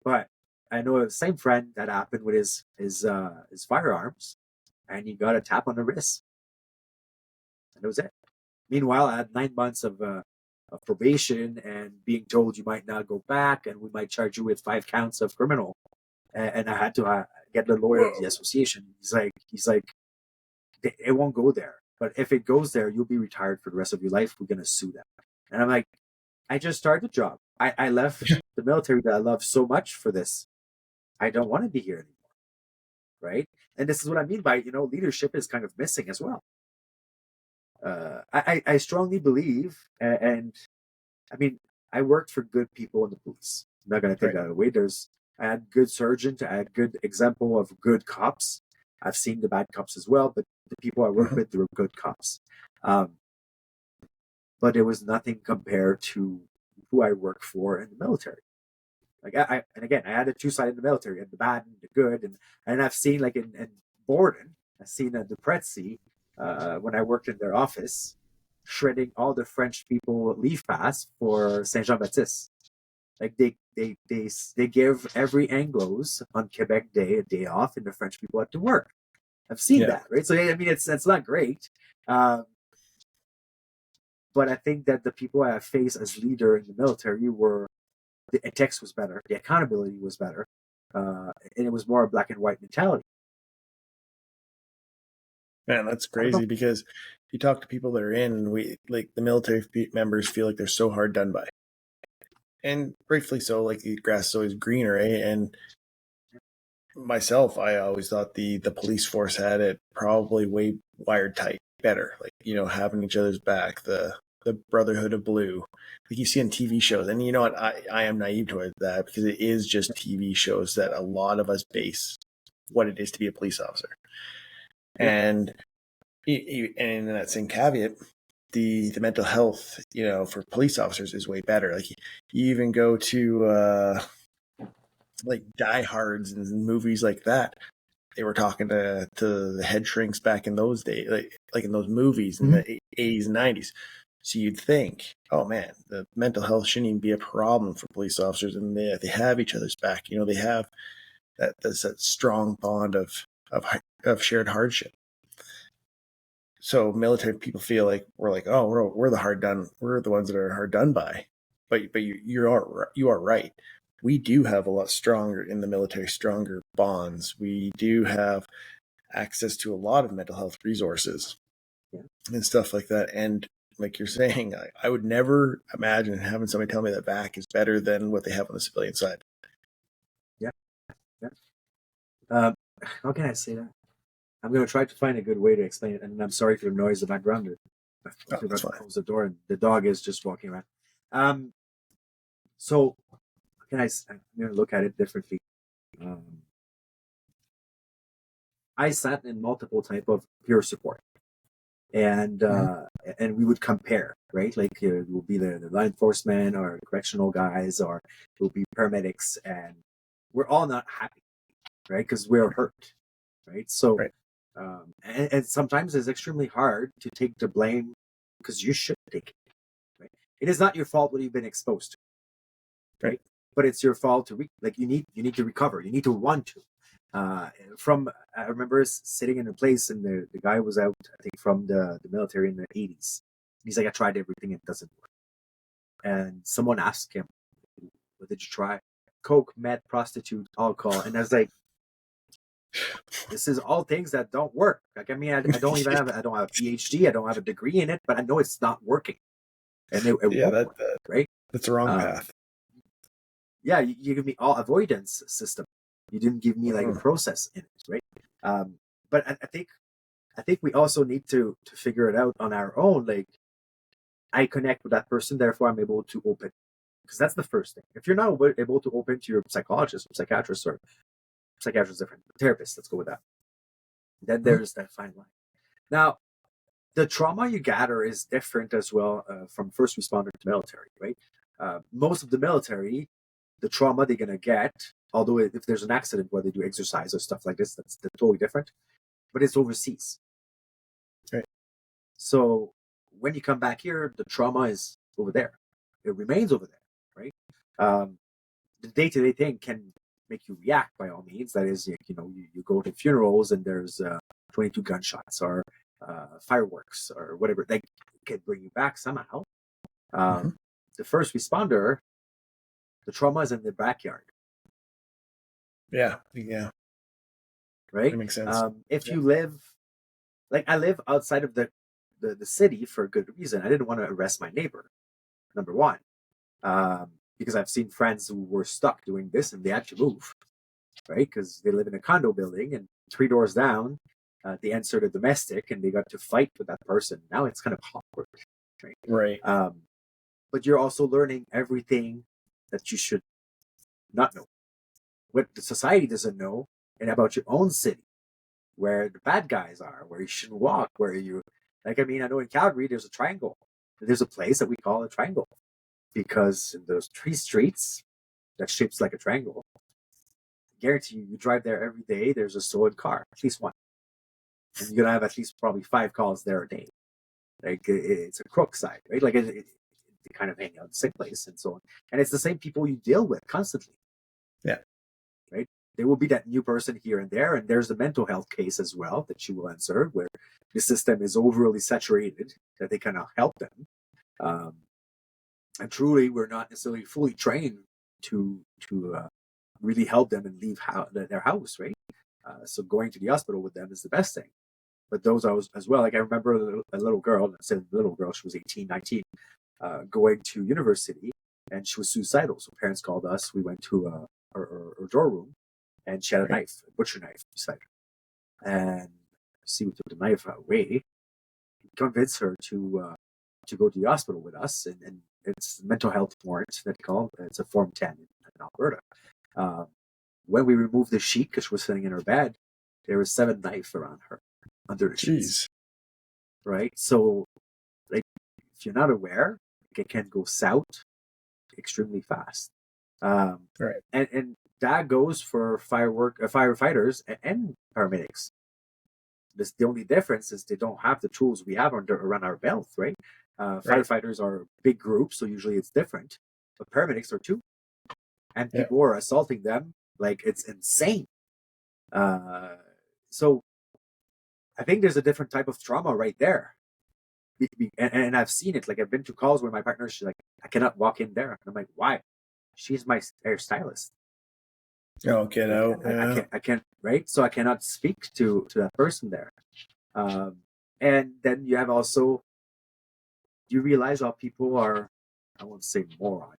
But I know the same friend that happened with his firearms, and he got a tap on the wrist, and that was it. Meanwhile, I had 9 months of probation and being told you might not go back, and we might charge you with 5 counts of criminal. And I had to get the lawyer of the association. He's like, it won't go there. But if it goes there, you'll be retired for the rest of your life. We're gonna sue them. And I'm like, I just started the job. I left the military that I love so much for this, I don't want to be here anymore. Right. And this is what I mean by, leadership is kind of missing as well. I strongly believe, and I mean, I worked for good people in the police. I'm not going to take that away. I had good surgeons. I had good example of good cops. I've seen the bad cops as well, but the people I work with, they were good cops. But it was nothing compared to who I work for in the military. Like and again, I had a two-sided in the military, and the bad and the good, and I've seen like in Borden, I've seen the Prezi, when I worked in their office, shredding all the French people leave pass for Saint Jean Baptiste. Like they give every Anglos on Quebec Day a day off, and the French people had to work. I've seen that, right? So I mean, it's not great, but I think that the people I have faced as leader in the military were the ethics was better, the accountability was better, and it was more a black and white mentality. Man, that's crazy because you talk to people that are in, the military members feel like they're so hard done by. And rightfully so, like the grass is always greener, eh? And myself, I always thought the police force had it probably way wired tight better, like, having each other's back, the Brotherhood of Blue, like you see on TV shows. And you know what, I am naive toward that because it is just TV shows that a lot of us base what it is to be a police officer. And in that same caveat, the mental health, for police officers is way better. Like you even go to like diehards and movies like that. They were talking to the head shrinks back in those days, like in those movies in the 80s and 90s. So you'd think, oh man, the mental health shouldn't even be a problem for police officers, and they have each other's back. They have that strong bond of shared hardship. So military people feel like we're like, oh, we're we're the ones that are hard done by. But you are right. We do have a lot stronger in the military, stronger bonds. We do have access to a lot of mental health resources and stuff like that. And like you're saying, I would never imagine having somebody tell me that back is better than what they have on the civilian side. Yeah. How can I say that? I'm going to try to find a good way to explain it. And I'm sorry for the noise in the background. That's fine. Close the door, and the dog is just walking around. So I'm going to look at it differently. I sat in multiple type of peer support, and we would compare, right? Like it will be the law enforcement or correctional guys, or it will be paramedics, and we're all not happy, right? Because we're hurt, right? So, and sometimes it's extremely hard to take the blame because you should take it, right? It is not your fault what you've been exposed to, right? But it's your fault to you need to recover. You need to want to. I remember sitting in a place, and the guy was out, I think, from the military in the 80s. He's like, I tried everything, it doesn't work. And someone asked him, what did you try? Coke, meth, prostitute, alcohol. And I was like, this is all things that don't work. Like, I mean, I don't even have a PhD, I don't have a degree in it, but I know it's not working. And it won't work, right? That's the wrong path. Yeah, you give me all avoidance system. You didn't give me like a process in it, right? But I think we also need to figure it out on our own. Like, I connect with that person, therefore I'm able to open, because that's the first thing. If you're not able to open to your psychologist or psychiatrist different, therapist, let's go with that. Then there's that fine line. Now, the trauma you gather is different as well from first responder to military, right? Most of the military, the trauma they're gonna get, although if there's an accident where they do exercise or stuff like this, that's totally different. But it's overseas. Right. So when you come back here, the trauma is over there. It remains over there, right? The day-to-day thing can make you react by all means. That is, you go to funerals and there's 22 gunshots or fireworks or whatever. They can bring you back somehow. The first responder, the trauma is in the backyard. Yeah. Right? That makes sense. If you live, like I live outside of the city for a good reason. I didn't want to arrest my neighbor, number one. because I've seen friends who were stuck doing this and they had to move, right? Because they live in a condo building and 3 doors down, they answered a domestic and they got to fight with that person. Now it's kind of awkward, right? Right. But you're also learning everything that you should not know, what the society doesn't know, and about your own city, where the bad guys are, where you shouldn't walk, where you, like, I mean, I know in Calgary, there's a triangle. There's a place that we call a triangle because in those 3 streets that shapes like a triangle, I guarantee you, you drive there every day, there's a stolen car, at least one. And you're going to have at least probably 5 calls there a day. Like, it's a crook side, right? Like, they kind of hang out in the same place and so on. And it's the same people you deal with constantly. Yeah. Right? There will be that new person here and there, and there's the mental health case as well that you will answer, where the system is overly saturated that they cannot help them. And truly, we're not necessarily fully trained to really help them and leave their house, right? So going to the hospital with them is the best thing. But those are as well. Like I remember a little girl, I said little girl, she was 18, 19, going to university, and she was suicidal. So parents called us. We went to her drawer room, and she had a knife, a butcher knife beside her. And see, we took the knife away, convinced her to go to the hospital with us, and it's mental health warrant that they call it. It's a Form 10 in Alberta. When we removed the sheet, because she was sitting in her bed, there was 7 knives around her under the sheets. Right? So, like, if you're not aware, it can go south extremely fast. Right. And that goes for firefighters and paramedics. The only difference is they don't have the tools we have around our belt, right? Firefighters are big groups, so usually it's different. But paramedics are too. And people are assaulting them like it's insane. So I think there's a different type of trauma right there. And I've seen it. Like, I've been to calls where my partner, she's like, I cannot walk in there. And I'm like, why? She's my hairstylist. Oh, kiddo. I can't, right? So I cannot speak to that person there. And then you have also, you realize how people are, I won't say moron,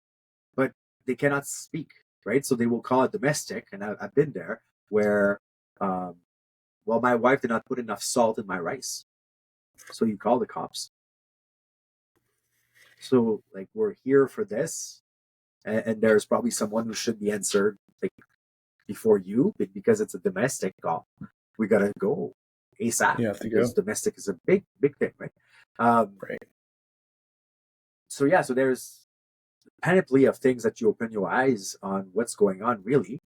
but they cannot speak, right? So they will call it domestic. And I've been there where, well, my wife did not put enough salt in my rice. So you call the cops. So, like, we're here for this. And there's probably someone who should be answered, like, before you, because it's a domestic call. We got to go ASAP. You have to because go. Domestic is a big thing, right? Right. So, yeah, so there's a panoply of things that you open your eyes on what's going on, really.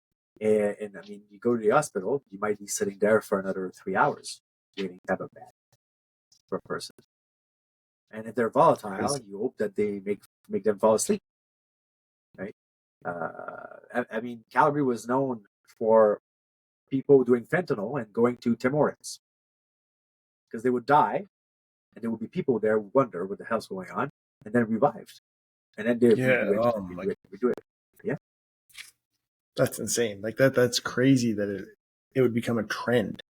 And I mean, you go to the hospital, you might be sitting there for another 3 hours waiting to have a bed for a person. And if they're volatile, you hope that they make them fall asleep, right? I mean, Calgary was known for people doing fentanyl and going to Tim Hortons because they would die, and there would be people there who wonder what the hell's going on, and then revived, and then they redo it. Yeah, that's insane. Like that's crazy that it would become a trend.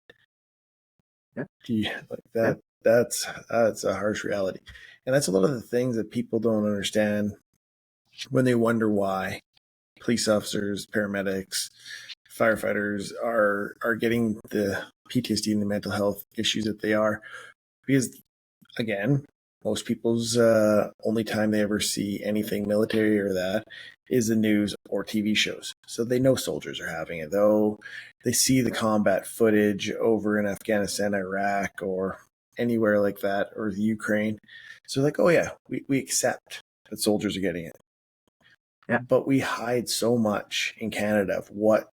Yeah, like that. Yeah. That's a harsh reality, and that's a lot of the things that people don't understand when they wonder why police officers, paramedics, firefighters are getting the PTSD and the mental health issues that they are, because again, most people's only time they ever see anything military or that is the news or TV shows. So they know soldiers are having it, though they see the combat footage over in Afghanistan, Iraq, or anywhere like that, or the Ukraine. So like, oh yeah, we accept that soldiers are getting it. Yeah. But we hide so much in Canada of what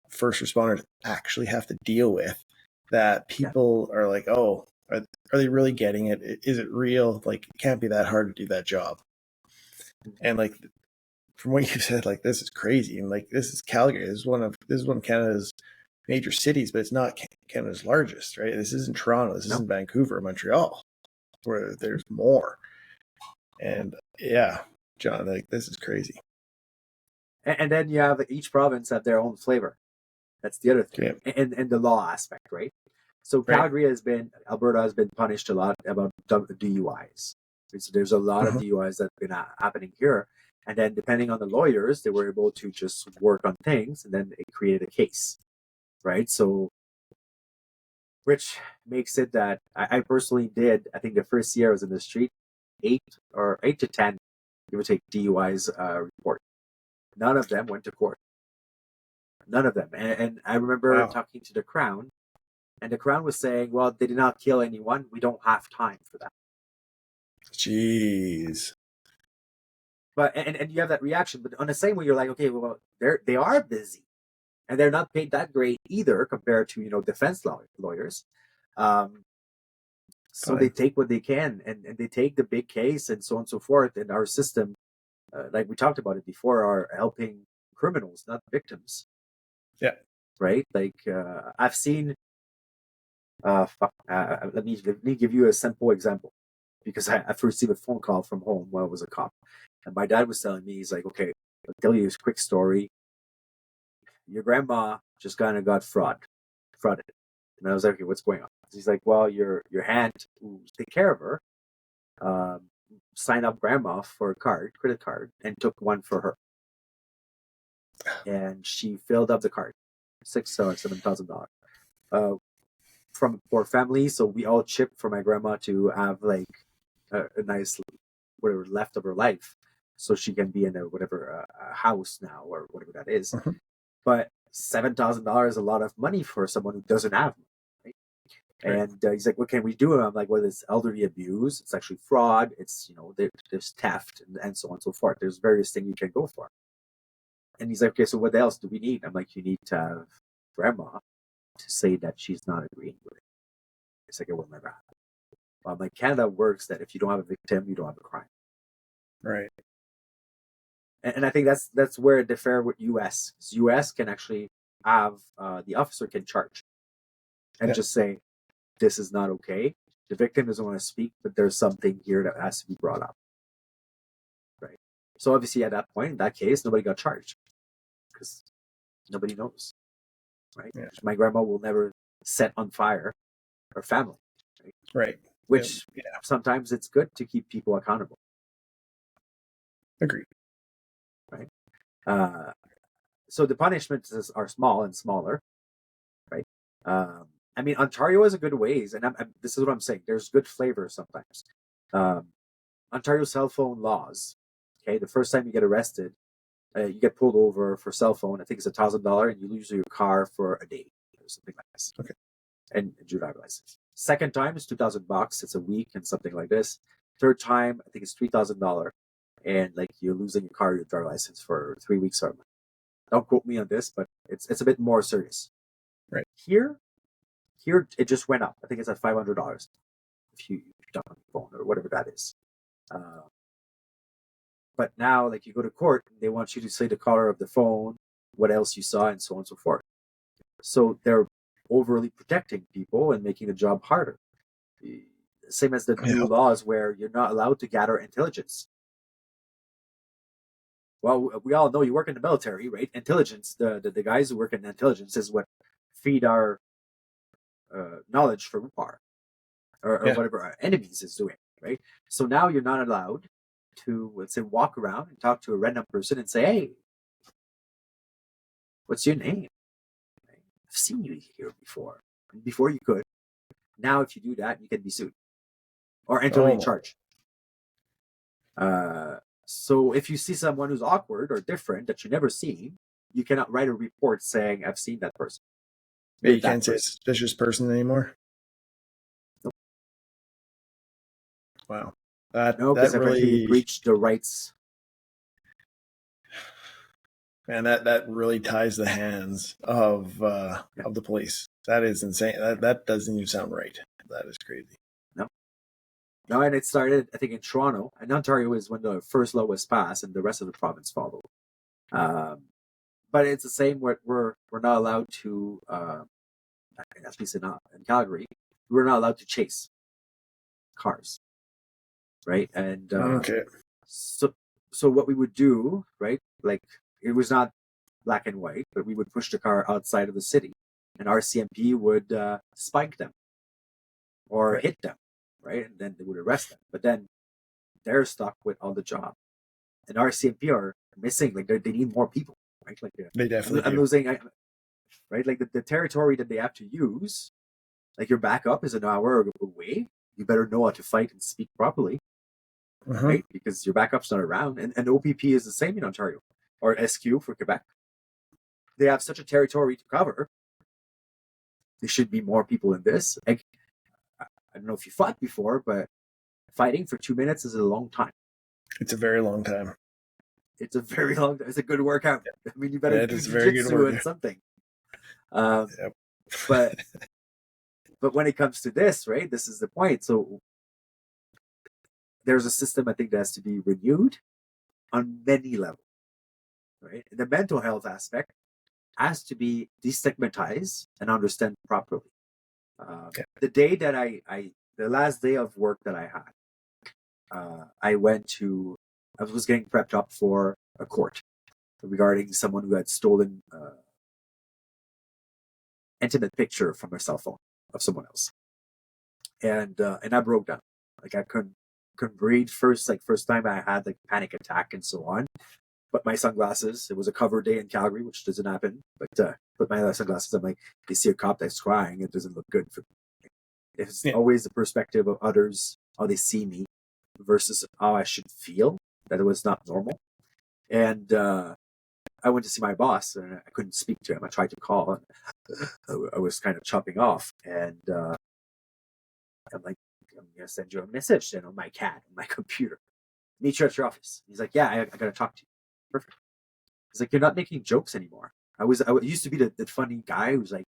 first responders actually have to deal with that people are like, oh, are they really getting it? Is it real? Like, it can't be that hard to do that job. And like, from what you said, like, this is crazy. And like, this is Calgary. This is one of Canada's major cities, but it's not Canada's largest, right? This isn't Toronto. This isn't Vancouver or Montreal, where there's more. And yeah, John, like, this is crazy. And then you have each province have their own flavor. That's the other thing. Yeah. And the law aspect, right? So Calgary Alberta has been punished a lot about DUIs. So there's a lot of DUIs that have been happening here. And then depending on the lawyers, they were able to just work on things, and then it created a case, right? So, which makes it that I personally did, I think the first year I was in the street, 8 to 10, give or take, DUIs report. None of them went to court. None of them. And I remember talking to the Crown, and the Crown was saying, well, they did not kill anyone. We don't have time for that. Jeez. But and you have that reaction, but on the same way, you're like, okay, well, they are busy, and they're not paid that great either compared to defense lawyers. So they take what they can, and they take the big case and so on and so forth. And our system, like we talked about it before, are helping criminals, not victims. Yeah. Right. Like I've seen. Let me give you a simple example, because I've received a phone call from home while I was a cop, and my dad was telling me, he's like, okay, I'll tell you this quick story. Your grandma just kind of got frauded, and I was like, okay, what's going on? He's like, well, your aunt who take care of her signed up grandma for a credit card, and took one for her, and she filled up the card, $7,000. From a poor family, so we all chipped for my grandma to have like a nice whatever left of her life, so she can be in a whatever house now or whatever that is. Mm-hmm. But $7,000 is a lot of money for someone who doesn't have money, right? And he's like, what can we do? And I'm like, well, it's elderly abuse, it's actually fraud, it's there's theft, and so on and so forth. There's various things you can go for. And he's like, okay, so what else do we need? I'm like, you need to have grandma to say that she's not agreeing with it. It's like, it will never happen. Well, like, Canada works that if you don't have a victim, you don't have a crime. Right. And I think that's where it differs with US. US can actually have the officer can charge and just say, this is not okay. The victim doesn't want to speak, but there's something here that has to be brought up. Right. So obviously at that point, in that case, nobody got charged because nobody knows. Right. Yeah. My grandma will never set on fire her family. Right. Which sometimes it's good to keep people accountable. Agreed. Right. So the punishments are small and smaller. Right. I mean, Ontario is a good ways, and this is what I'm saying. There's good flavor sometimes. Ontario cell phone laws. Okay, the first time you get arrested, you get pulled over for cell phone. I think it's $1,000, and you lose your car for a day or something like this. Okay. And your driver's license. Second time is $2,000. It's a week and something like this. Third time, I think it's $3,000, and like you're losing your car, your driver's license for 3 weeks or a month. Don't quote me on this, but it's a bit more serious. Right. Here it just went up. I think it's at $500 if you talk on the phone or whatever that is. But now, like, you go to court, they want you to say the color of the phone, what else you saw, and so on and so forth. So they're overly protecting people and making the job harder. Same as the new laws where you're not allowed to gather intelligence. Well, we all know you work in the military, right? Intelligence, the guys who work in intelligence is what feed our knowledge for war or whatever our enemies is doing, right? So now you're not allowed to, let's say, walk around and talk to a random person and say, hey, what's your name? I've seen you here before. Before you could. Now if you do that, you can be sued or enter in charge. So if you see someone who's awkward or different that you never seen, you cannot write a report saying, I've seen that person. Yeah, you can't say suspicious person anymore? Nope. Wow. No, because really you breach the rights. Man, that really ties the hands of the police. That is insane. That doesn't even sound right. That is crazy. No, and it started, I think, in Toronto. And Ontario was when the first law was passed, and the rest of the province followed. But it's the same. We're not allowed to, at least in Calgary, we're not allowed to chase cars, right? And so what we would do, right? Like, it was not black and white, but we would push the car outside of the city, and our CMP would spike them or hit them. Right, and then they would arrest them. But then they're stuck with all the job. and RCMP are missing. Like they need more people, right? Like They definitely I'm do. losing, right? Like the territory that they have to use, like your backup is an hour away. You better know how to fight and speak properly, right? Because your backup's not around. And OPP is the same in Ontario, or SQ for Quebec. They have such a territory to cover. There should be more people in this. Like, I don't know if you fought before, but fighting for 2 minutes is a long time. It's a very long time. It's a very long time. It's a good workout. I mean, you better do jiu-jitsu and something. Yep. But when it comes to this, right, this is the point. So there's a system I think that has to be renewed on many levels, right? The mental health aspect has to be destigmatized and understand properly. The day that the last day of work that I had, I was getting prepped up for a court regarding someone who had stolen intimate picture from a cell phone of someone else, and I broke down. Like I couldn't breathe. First time I had like panic attack and so on. But my sunglasses, it was a cover day in Calgary, which doesn't happen. But put my sunglasses, I'm like, they see a cop that's crying, it doesn't look good for me. It's always the perspective of others, how they see me, versus how I should feel, that it was not normal. And I went to see my boss, and I couldn't speak to him. I tried to call, and I was kind of chopping off. And I'm like, I'm going to send you a message then on my CAD, on my computer. Meet you at your office. He's like, yeah, I got to talk to you. Perfect. He's like, you're not making jokes anymore. I used to be the funny guy who's like,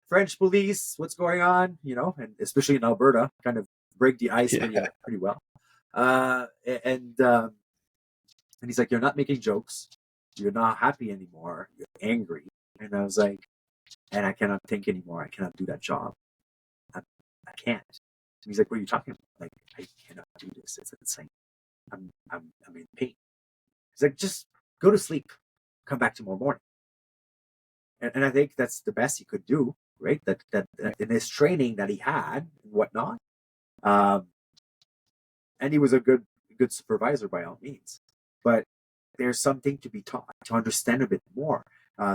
French police, what's going on? You know, and especially in Alberta, kind of break the ice pretty well. And he's like, you're not making jokes. You're not happy anymore. You're angry. And I was like, and I cannot think anymore. I cannot do that job. I can't. And he's like, what are you talking about? Like, I cannot do this. It's insane. I'm in pain. He's like, just go to sleep. Come back tomorrow morning. And I think that's the best he could do, right? That in his training that he had and whatnot. And he was a good supervisor by all means. But there's something to be taught, to understand a bit more.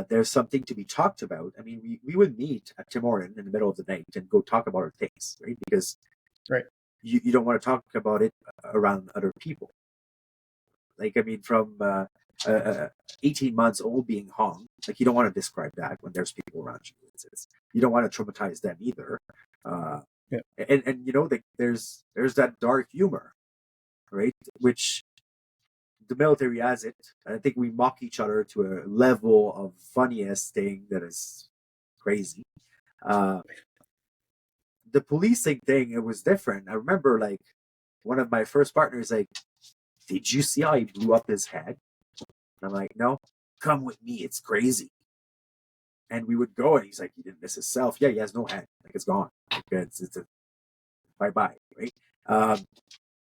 There's something to be talked about. I mean, we would meet at Tim Hortons in the middle of the night and go talk about our things, right? Because you don't want to talk about it around other people. Like, I mean, from 18 months old being hung, like, you don't want to describe that when there's people around you. You don't want to traumatize them either. And you know, like, there's that dark humor, right? Which the military has it. And I think we mock each other to a level of funniest thing that is crazy. The policing thing, it was different. I remember, like, one of my first partners, like, did you see how he blew up his head? And I'm like, no, come with me. It's crazy. And we would go, and he's like, he didn't miss himself. Yeah, he has no head. Like, it's gone. Like, it's a bye-bye, right?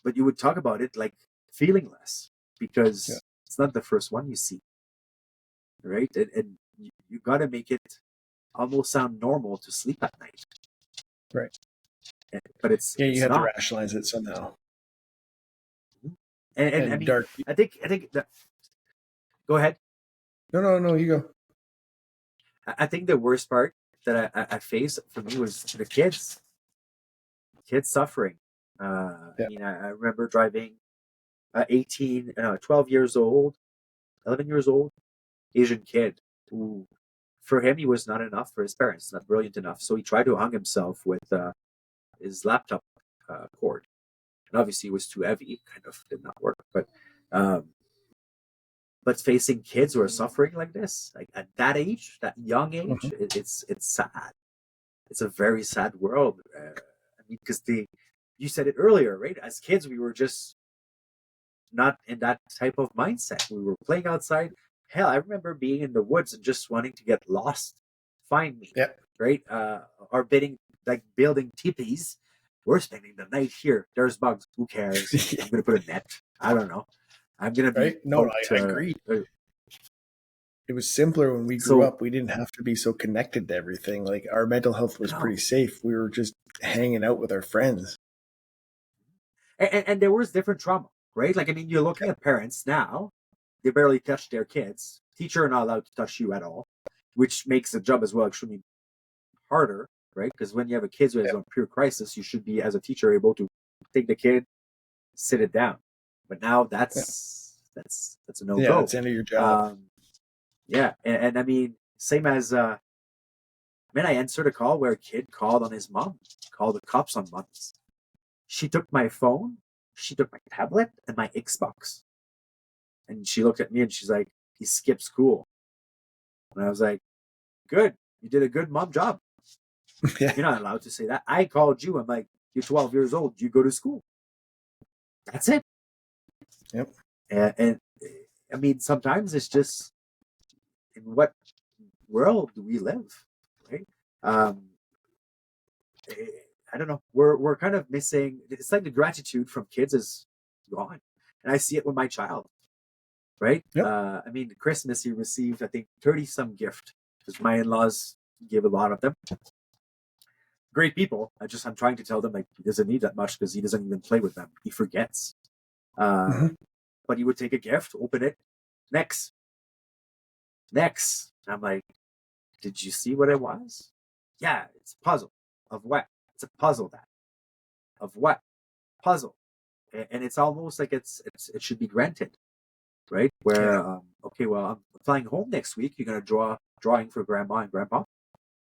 But you would talk about it like feeling less, because it's not the first one you see, right? And you got to make it almost sound normal to sleep at night. Right. But it's you have not. to rationalize it somehow. And I mean, dark. I think that. Go ahead. No, you go. I think the worst part that I faced for me was the kids suffering. I mean, I remember driving 12 years old, 11 years old, Asian kid who, for him, he was not enough for his parents, not brilliant enough. So he tried to hang himself with his laptop cord. And obviously it was too heavy, kind of did not work. But facing kids who are suffering like this, like at that age, that young age, it's sad. It's a very sad world. I mean, because you said it earlier, right? As kids, we were just not in that type of mindset. We were playing outside. Hell, I remember being in the woods and just wanting to get lost. Find me, right? Or building teepees. We're spending the night here. There's bugs. Who cares? I'm gonna put a net. I don't know. I'm gonna be No, I agree. It was simpler when we grew up. We didn't have to be so connected to everything. Like, our mental health was pretty safe. We were just hanging out with our friends. And there was different trauma, right? Like, I mean, you're looking at parents now they barely touch their kids. Teacher are not allowed to touch you at all, which makes the job as well extremely harder, right? Because when you have a kid who is on pure crisis, you should be, as a teacher, able to take the kid, sit it down. But now that's a no go. It's the end of your job. And I mean, same as I answered a call where a kid called on his mom, called the cops on moms. She took my phone, she took my tablet, and my Xbox. And she looked at me and she's like, he skipped school. And I was like, good. You did a good mom job. You're not allowed to say that. I called you. I'm like, you're 12 years old. You go to school. That's it. Yep. And I mean, sometimes it's just, in what world do we live, right? I don't know. We're kind of missing. It's like the gratitude from kids is gone, and I see it with my child. Right? Yep. I mean, Christmas he received, I think, 30-some gift because my in-laws give a lot of them. Great people. I'm trying to tell them like he doesn't need that much because he doesn't even play with them. He forgets. But he would take a gift, open it, next. And I'm like, did you see what it was? Yeah, it's a puzzle. Of what? It's a puzzle. That of what? Puzzle. And it's almost like it should be granted. Right? Where, okay, well, I'm flying home next week. You're going to draw a drawing for grandma and grandpa.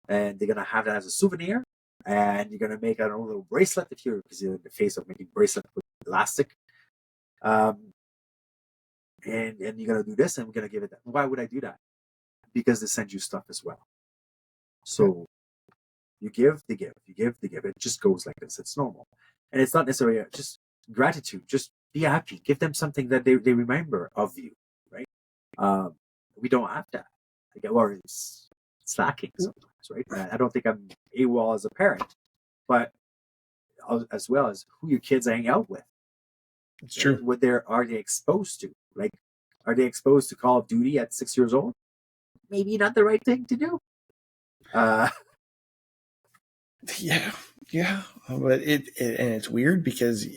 And they're going to have that as a souvenir. And you're going to make a little bracelet if you're, because you're in the phase of making bracelet with elastic. And you're going to do this and we're going to give it that. Why would I do that? Because they send you stuff as well. So you give, they give, you give, they give. It just goes like this. It's normal. And it's not necessarily just gratitude. Just be happy. Give them something that they remember of you, right? We don't have that. Or it's lacking sometimes, right? I don't think I'm AWOL as a parent, but as well as who your kids hang out with. It's true. What are they exposed to? Like, are they exposed to Call of Duty at 6 years old? Maybe not the right thing to do. Yeah, but it's weird because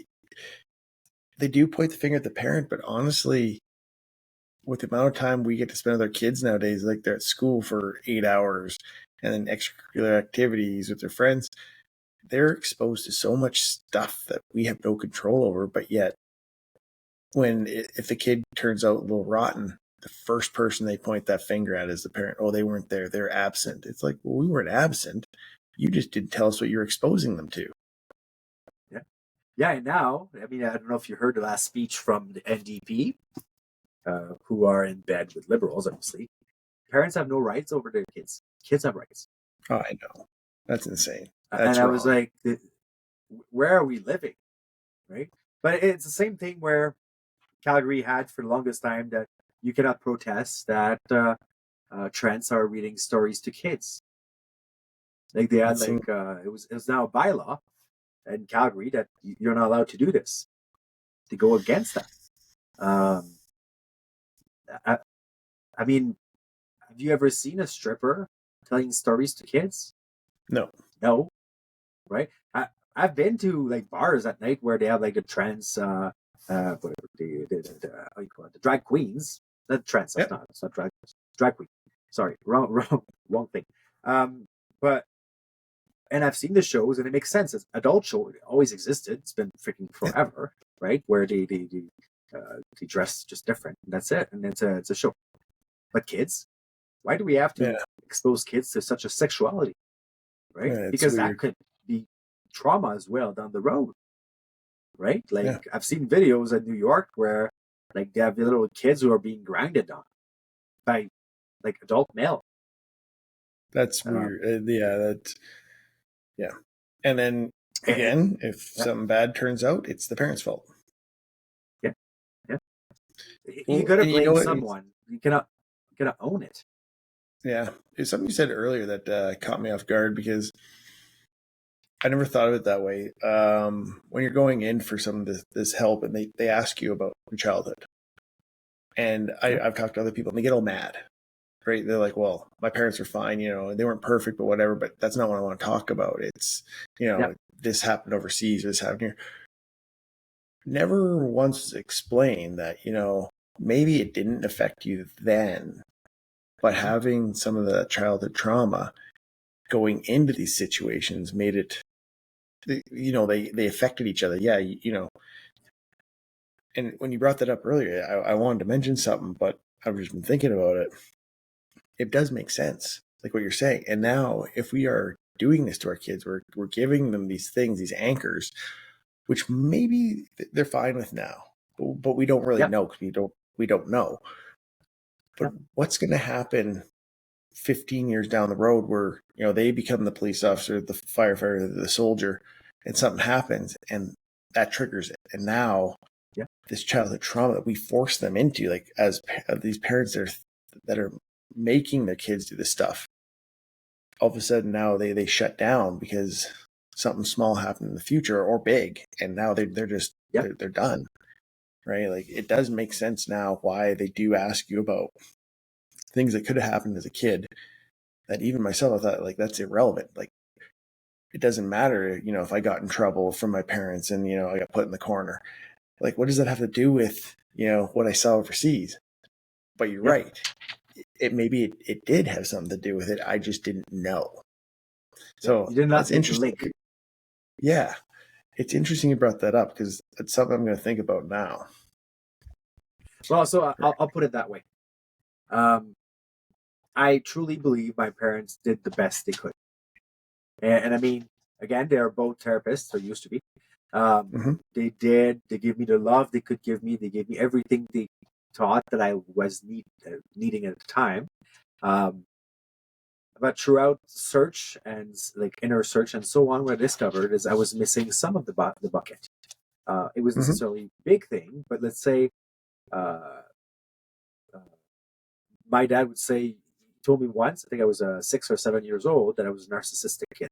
they do point the finger at the parent, but honestly, with the amount of time we get to spend with our kids nowadays, like they're at school for 8 hours and then extracurricular activities with their friends, they're exposed to so much stuff that we have no control over. But yet, if the kid turns out a little rotten, the first person they point that finger at is the parent. Oh, they weren't there. They're absent. It's like, well, we weren't absent. You just didn't tell us what you're exposing them to. Yeah, and now, I mean, I don't know if you heard the last speech from the NDP, who are in bed with liberals, obviously. Parents have no rights over their kids. Kids have rights. Oh, I know. That's insane. And I was like, where are we living? Right? But it's the same thing where Calgary had for the longest time that you cannot protest that trans are reading stories to kids. Like they had it was now a bylaw in Calgary that you're not allowed to do this, to go against that. I mean, have you ever seen a stripper telling stories to kids? No, right? I've been to like bars at night where they have like the trans, how you call it, the drag queens. Not trans, it's not drag queen. Sorry, wrong thing. But and I've seen the shows, and it makes sense. It's adult show. It always existed. It's been freaking forever, right? Where they dress just different. And that's it, and it's a show. But kids, why do we have to expose kids to such a sexuality, right? Because weird. That could be trauma as well down the road, right? Like I've seen videos in New York where like they have little kids who are being grinded on by like adult male. That's weird. Yeah. And then again, if something bad turns out, it's the parents' fault. Yeah. You gotta blame someone. You cannot own it. Yeah. It's something you said earlier that caught me off guard because I never thought of it that way. When you're going in for some of this help and they ask you about your childhood, and I've talked to other people and they get all mad, right? They're like, well, my parents were fine, they weren't perfect, but whatever, but that's not what I want to talk about. It's, this happened overseas, this happened here. Never once explained that, maybe it didn't affect you then, but having some of the childhood trauma going into these situations made it, they affected each other. Yeah, and when you brought that up earlier, I wanted to mention something, but I've just been thinking about it. It does make sense, like what you're saying. And now, if we are doing this to our kids, we're giving them these things, these anchors, which maybe they're fine with now, but we don't really know because we don't know. But what's going to happen 15 years down the road where, they become the police officer, the firefighter, the soldier, and something happens and that triggers it. And now this childhood trauma that we force them into, like as these parents that are making their kids do this stuff, all of a sudden now they shut down because something small happened in the future or big, and now they're just they're done, right? Like, it does make sense now why they do ask you about things that could have happened as a kid that even myself, I thought, like, that's irrelevant. Like, it doesn't matter, if I got in trouble from my parents and, I got put in the corner. Like, what does that have to do with, what I saw overseas? But you're right. It did have something to do with it. I just didn't know. So you did not that's interesting. Link. Yeah. It's interesting you brought that up because it's something I'm going to think about now. Well, so I'll put it that way. I truly believe my parents did the best they could. And I mean, again, they are both therapists, or used to be. They gave me the love they could give me. They gave me everything they thought that I was needing at the time. But throughout search and like inner search and so on, what I discovered is I was missing some of the bucket. It was necessarily a big thing, but let's say my dad would say, he told me once, I think I was 6 or 7 years old, that I was a narcissistic kid.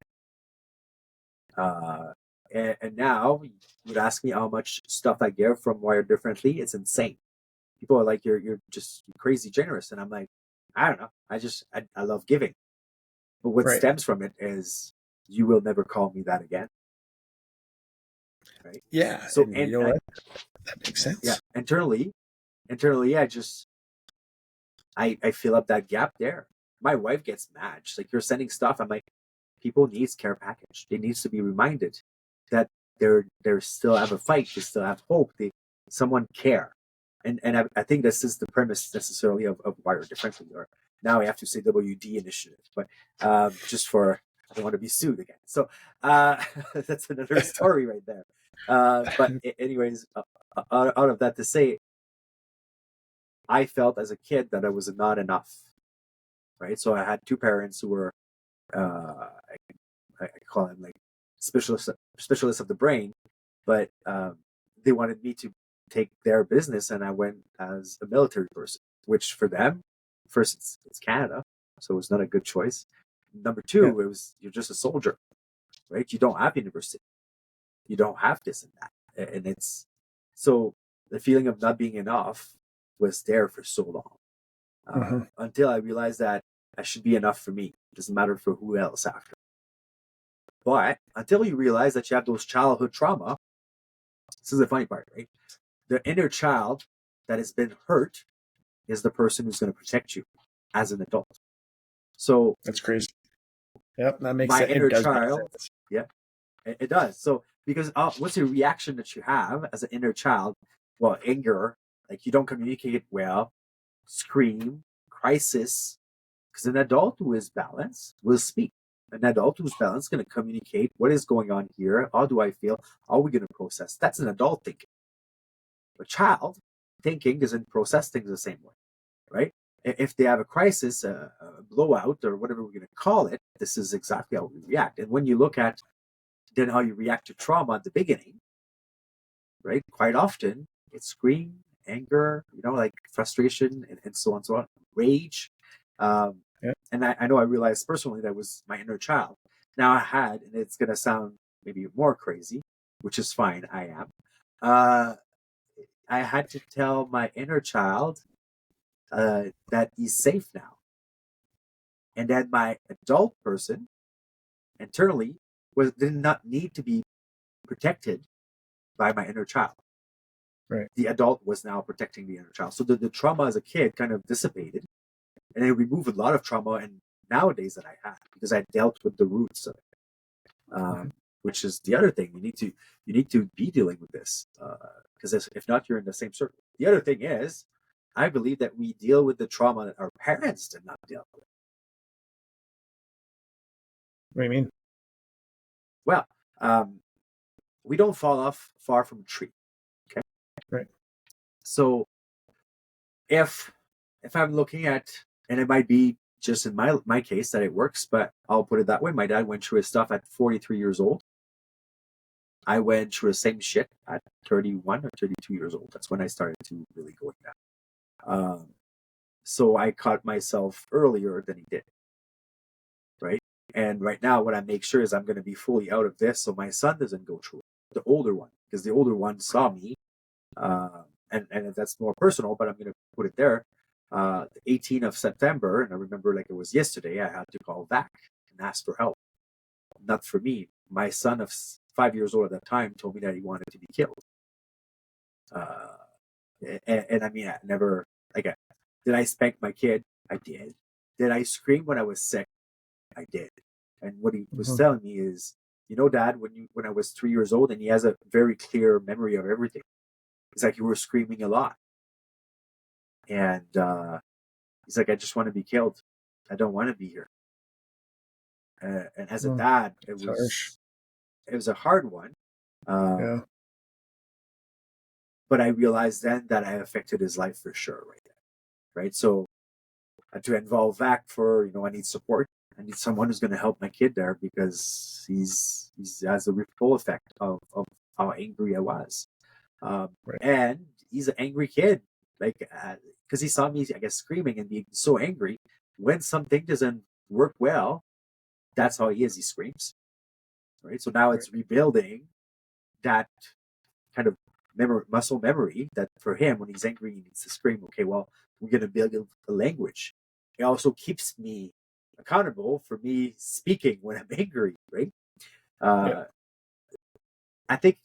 And now you would ask me how much stuff I give from Wired Differently. It's insane. People are like, you're just crazy generous. And I'm like, I don't know. I love giving. But what stems from it is, you will never call me that again. Right? Yeah. So, and you know what? That makes sense. Yeah. Internally, I fill up that gap there. My wife gets mad. She's like, you're sending stuff. I'm like, people needs care package. They needs to be reminded that they're still have a fight. They still have hope. Someone care. And I think this is the premise necessarily of Wired Differently, or now I have to say WD initiative, but just for, I don't want to be sued again. So that's another story right there. But anyways, out of that to say, I felt as a kid that I was not enough, right? So I had two parents who were, I call them like specialists of the brain, but they wanted me to take their business, and I went as a military person, which for them, first, it's Canada, so it was not a good choice. Number two, you're just a soldier, right? You don't have university, you don't have this and that, and it's so the feeling of not being enough was there for so long, until I realized that I should be enough for me. It doesn't matter for who else after. But until you realize that you have those childhood trauma, this is the funny part, right? The inner child that has been hurt is the person who's going to protect you as an adult. So that's crazy. Yep, that makes my sense. inner child, yeah, it does. So because what's the reaction that you have as an inner child? Well, anger, like you don't communicate well, scream, crisis. Because an adult who is balanced will speak. An adult who's balanced is going to communicate what is going on here. How do I feel? How are we going to process? That's an adult thinking. A child thinking doesn't process things the same way, right? If they have a crisis, a blowout, or whatever we're going to call it, this is exactly how we react. And when you look at then how you react to trauma at the beginning, right? Quite often it's scream, anger, like frustration, and so on, rage. And I know I realized personally that was my inner child. Now I had, and it's going to sound maybe more crazy, which is fine, I am. I had to tell my inner child that he's safe now. And that my adult person internally did not need to be protected by my inner child. Right. The adult was now protecting the inner child. So the trauma as a kid kind of dissipated, and it removed a lot of trauma and nowadays that I had, because I dealt with the roots of it. Which is the other thing. You need to be dealing with this, because if not, you're in the same circle. The other thing is, I believe that we deal with the trauma that our parents did not deal with. What do you mean? Well, we don't fall off far from a tree. Okay. Right. So if I'm looking at, and it might be just in my case that it works, but I'll put it that way. My dad went through his stuff at 43 years old. I went through the same shit at 31 or 32 years old. That's when I started to really go down. So I caught myself earlier than he did. Right. And right now, what I make sure is I'm going to be fully out of this, so my son doesn't go through it. The older one, because the older one saw me, and that's more personal, but I'm going to put it there. The 18th of September, and I remember like it was yesterday, I had to call back and ask for help. Not for me. My son of 5 years old at that time told me that he wanted to be killed. And I mean, I never, like, did I spank my kid? I did. Did I scream when I was sick? I did. And what he was telling me is, Dad, when I was 3 years old, and he has a very clear memory of everything. It's like you were screaming a lot. And he's like, I just want to be killed. I don't want to be here. And as a dad, it was a hard one. Yeah. But I realized then that I affected his life for sure, right? So to involve VAC for, I need support. I need someone who's going to help my kid there, because he's has a ripple effect of how angry I was. And he's an angry kid, like, because he saw me, I guess, screaming and being so angry. When something doesn't work well, that's how he is. He screams, right? So now it's rebuilding that kind of muscle memory that for him, when he's angry, he needs to scream. Okay, well, we're going to build a language. It also keeps me accountable for me speaking when I'm angry, right? I think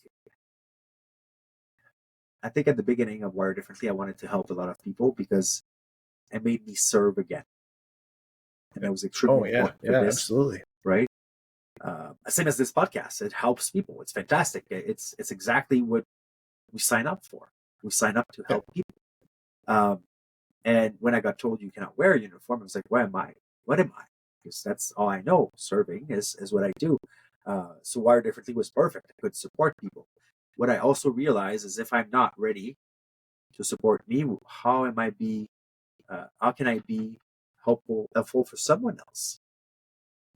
at the beginning of Wire Differently, I wanted to help a lot of people because it made me serve again. And that was extremely important for this. Absolutely. Right? Same as this podcast. It helps people. It's fantastic. It's exactly what we sign up for. We sign up to help people. And when I got told you cannot wear a uniform, I was like, what am I? Because that's all I know. Serving is what I do. So Wire Differently was perfect. I could support people. What I also realize is if I'm not ready to support me, how can I be helpful for someone else?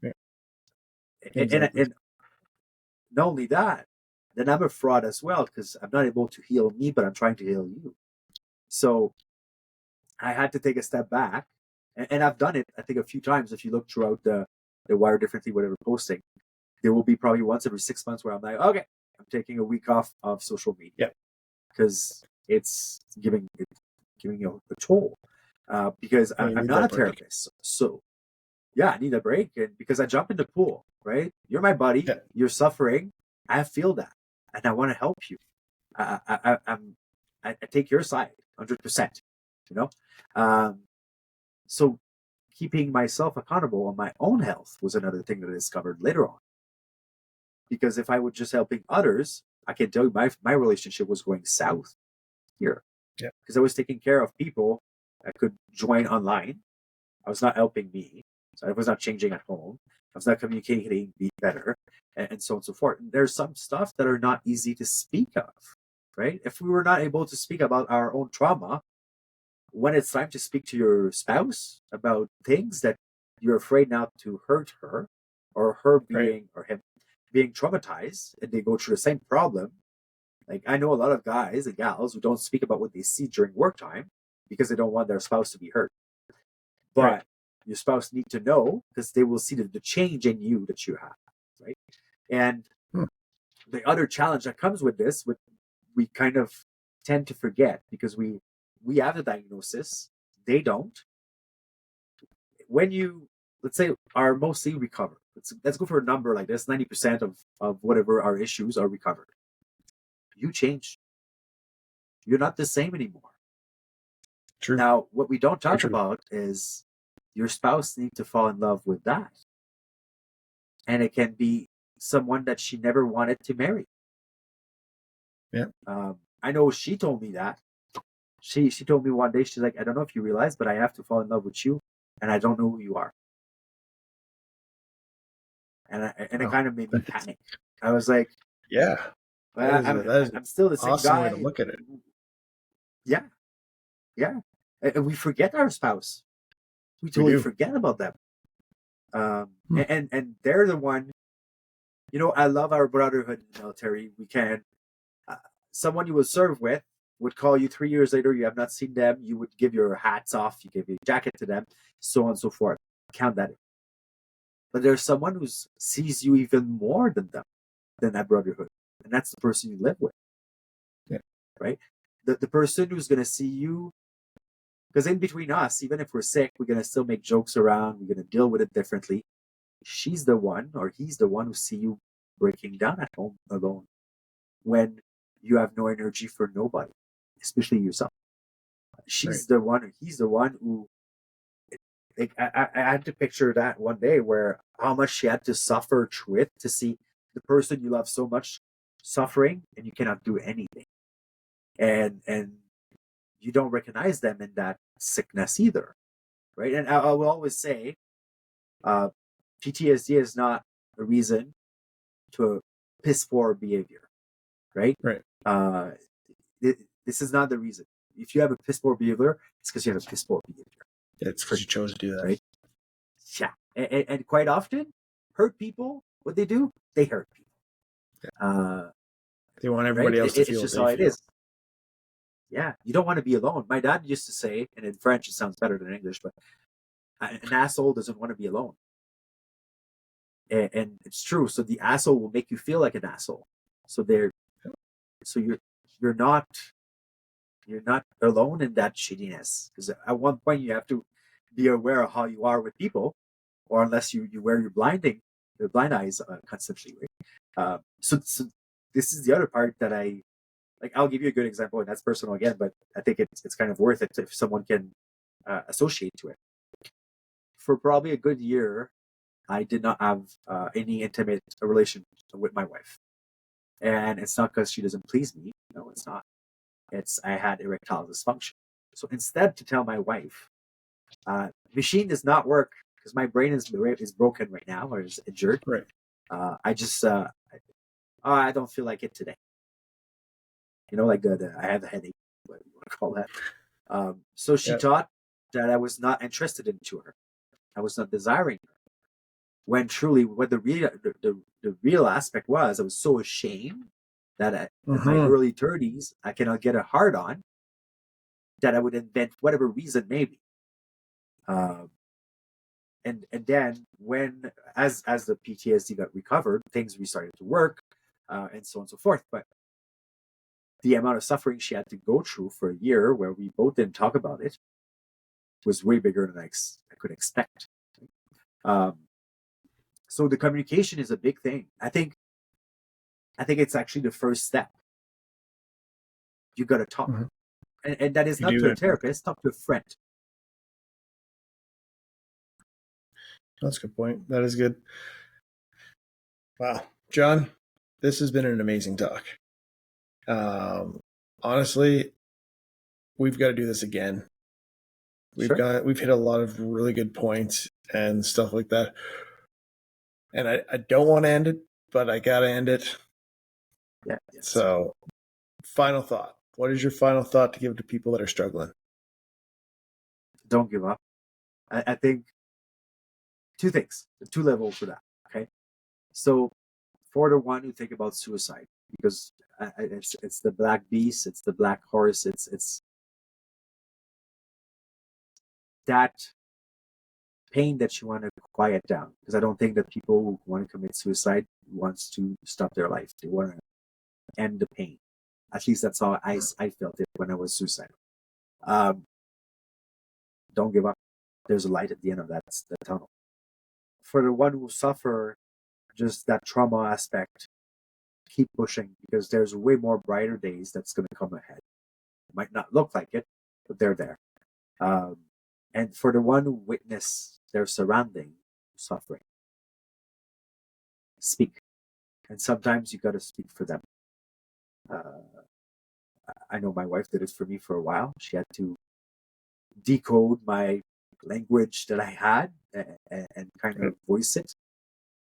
Yeah. Exactly. And not only that, then I'm a fraud as well, because I'm not able to heal me, but I'm trying to heal you. So I had to take a step back, and I've done it, I think, a few times. If you look throughout the Wire Differently, whatever posting, there will be probably once every 6 months where I'm like, okay, I'm taking a week off of social media, because it's giving you a toll. Because I'm not a therapist, so yeah, I need a break, and because I jump in the pool, right? You're my buddy. You're suffering. I feel that, and I want to help you. I take your side 100%. So keeping myself accountable on my own health was another thing that I discovered later on. Because if I were just helping others, I can tell you my relationship was going south here. Yeah. Because I was taking care of people that could join online. I was not helping me. So I was not changing at home. I was not communicating better, and so on and so forth. And there's some stuff that are not easy to speak of, right? If we were not able to speak about our own trauma, when it's time to speak to your spouse about things that you're afraid not to hurt her, or her being or him being traumatized, and they go through the same problem. Like, I know a lot of guys and gals who don't speak about what they see during work time because they don't want their spouse to be hurt. But your spouse need to know, because they will see the change in you that you have, right? And the other challenge that comes with this, we kind of tend to forget, because we have the diagnosis, they don't. When you, let's say, are mostly recovered, let's go for a number like this: 90% of whatever our issues are recovered. You changed. You're not the same anymore. True. Now, what we don't talk True. about is your spouse needs to fall in love with that. And it can be someone that she never wanted to marry. Yeah. I know she told me that. She told me one day, she's like, I don't know if you realize, but I have to fall in love with you, and I don't know who you are. And it kind of made me panic. I was like, yeah, I'm still the same awesome guy. way to look at it. Yeah. Yeah. And we forget our spouse. We totally forget about them. And they're the one, I love our brotherhood in the military. We can, someone you will serve with would call you 3 years later. You have not seen them. You would give your hats off. You give your jacket to them, so on and so forth. Count that in. But there's someone who sees you even more than them, than that brotherhood. And that's the person you live with. Yeah. Right? The person who's going to see you, because in between us, even if we're sick, we're going to still make jokes around. We're going to deal with it differently. She's the one, or he's the one who see you breaking down at home alone when you have no energy for nobody, especially yourself. She's the one, or he's the one who, like, I had to picture that one day where how much she had to suffer through it to see the person you love so much suffering and you cannot do anything. And you don't recognize them in that sickness either. Right. And I will always say, PTSD is not a reason to piss poor behavior. Right. Right. This is not the reason. If you have a piss poor behavior, it's because you have a piss poor behavior. Yeah, it's because you chose to do that. Right? Yeah. And quite often, hurt people, what they do, they hurt people. Yeah. They want everybody else to feel it's just how it is. Yeah. You don't want to be alone. My dad used to say, and in French it sounds better than English, but an asshole doesn't want to be alone. And it's true. So the asshole will make you feel like an asshole. So you're not alone in that shittiness, because at one point you have to be aware of how you are with people, or unless you wear your blind eyes constantly, right? So this is the other part that I like. I'll give you a good example, and that's personal again, but I think it's kind of worth it if someone can associate to it. For probably a good year, I did not have any intimate relation with my wife, and it's not because she doesn't please me. No, it's not. I had erectile dysfunction. So instead to tell my wife, machine does not work because my brain is broken right now, or is injured. Right. I don't feel like it today. Like I have a headache, what you want to call that. So she thought that I was not interested into her. I was not desiring her. When truly, what the real aspect was, I was so ashamed that in my early 30s, I cannot get a hard on, that I would invent whatever reason, maybe. And then when, as the PTSD got recovered, things restarted to work, and so on and so forth. But the amount of suffering she had to go through for a year, where we both didn't talk about it, was way bigger than I could expect. So the communication is a big thing. I think it's actually the first step. You got to talk, and that is not to a therapist. Talk to a friend. That's a good point. That is good. Wow, John, this has been an amazing talk. Honestly, we've got to do this again. We've hit a lot of really good points and stuff like that. And I don't want to end it, but I got to end it. Yeah. Yes. So, final thought. What is your final thought to give to people that are struggling? Don't give up. I think two things, two levels for that. Okay. So for the one who think about suicide, because it's the black beast, it's the black horse, it's that pain that you want to quiet down. Because I don't think that people who want to commit suicide wants to stop their life. They want to end the pain. At least that's how I felt it when I was suicidal. Don't give up. There's a light at the end of that tunnel. For the one who suffer just that trauma aspect, keep pushing, because there's way more brighter days that's going to come ahead. might not look like it, but they're there. And for the one who witness their surrounding suffering, speak. And sometimes you got to speak for them. I know my wife did it for me for a while. She had to decode my language that I had and kind of voice it.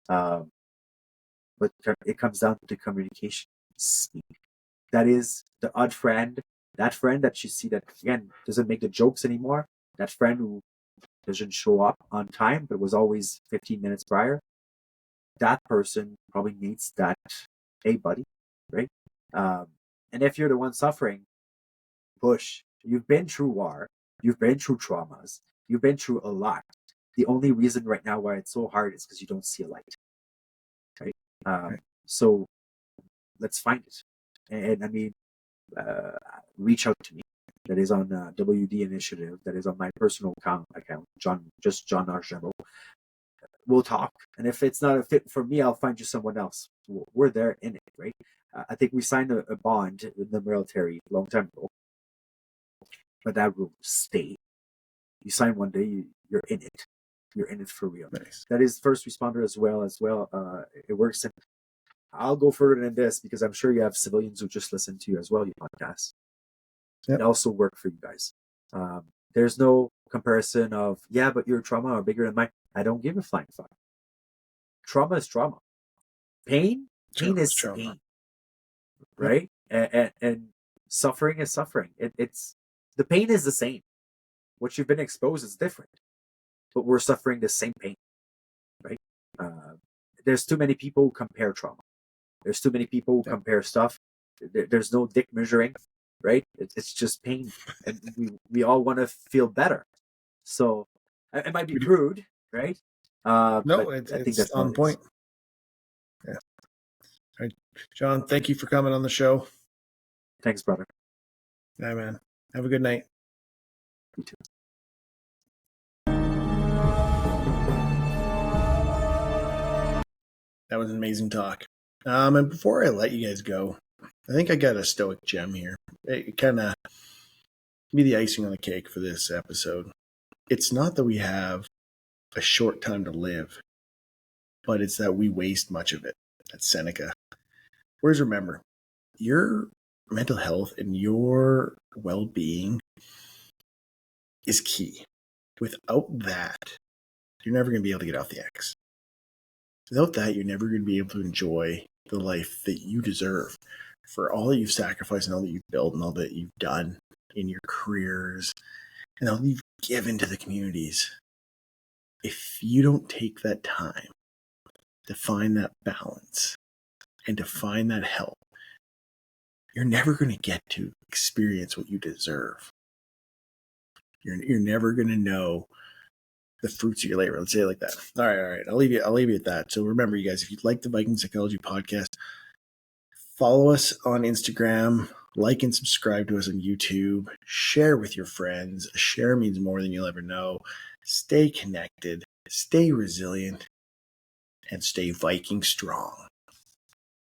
But it comes down to communication. Speak. That is the odd friend, that friend that you see that, again, doesn't make the jokes anymore, that friend who doesn't show up on time but was always 15 minutes prior. That person probably needs that, hey buddy, right? And if you're the one suffering, push. You've been through war, you've been through traumas, you've been through a lot. The only reason right now why it's so hard is because you don't see a light, right? So let's find it. And I mean, reach out to me. That is on WD Initiative. That is on my personal account, John Archibald. We'll talk. And if it's not a fit for me, I'll find you someone else. We're there in it, right? I think we signed a bond with the military a long time ago. But that will stay. You sign one day, you're in it. You're in it for real. Nice. That is first responder as well. It works. And I'll go further than this because I'm sure you have civilians who just listen to you as well, your podcast. Yep. It also work for you guys. There's no comparison of, yeah, but your trauma are bigger than mine. I don't give a flying fuck. Trauma is trauma. Pain is trauma. Pain. Right? Yep. And suffering is suffering. It's the pain is the same. What you've been exposed is different. But we're suffering the same pain. Right? There's too many people who compare trauma. There's too many people who compare stuff. There's no dick measuring, right? It's just pain. And we all want to feel better. So it might be crude, right? No, I think that's on point. Yeah. All right. John, thank you for coming on the show. Thanks, brother. Yeah, man. Have a good night. You too. That was an amazing talk. And before I let you guys go, I think I got a stoic gem here. It kind of be the icing on the cake for this episode. It's not that we have a short time to live, but it's that we waste much of it. That's Seneca. Whereas remember, your mental health and your well-being is key. Without that, you're never going to be able to get off the X. Without that, you're never going to be able to enjoy the life that you deserve for all that you've sacrificed and all that you've built and all that you've done in your careers and all that you've given to the communities. If you don't take that time to find that balance and to find that help, you're never going to get to experience what you deserve. You're never going to know the fruits of your labor. Let's say it like that. All right. I'll leave you at that. So remember, you guys, if you'd like the Viking Psychology Podcast, follow us on Instagram, like and subscribe to us on YouTube, share with your friends. A share means more than you'll ever know. Stay connected, stay resilient, and stay Viking strong.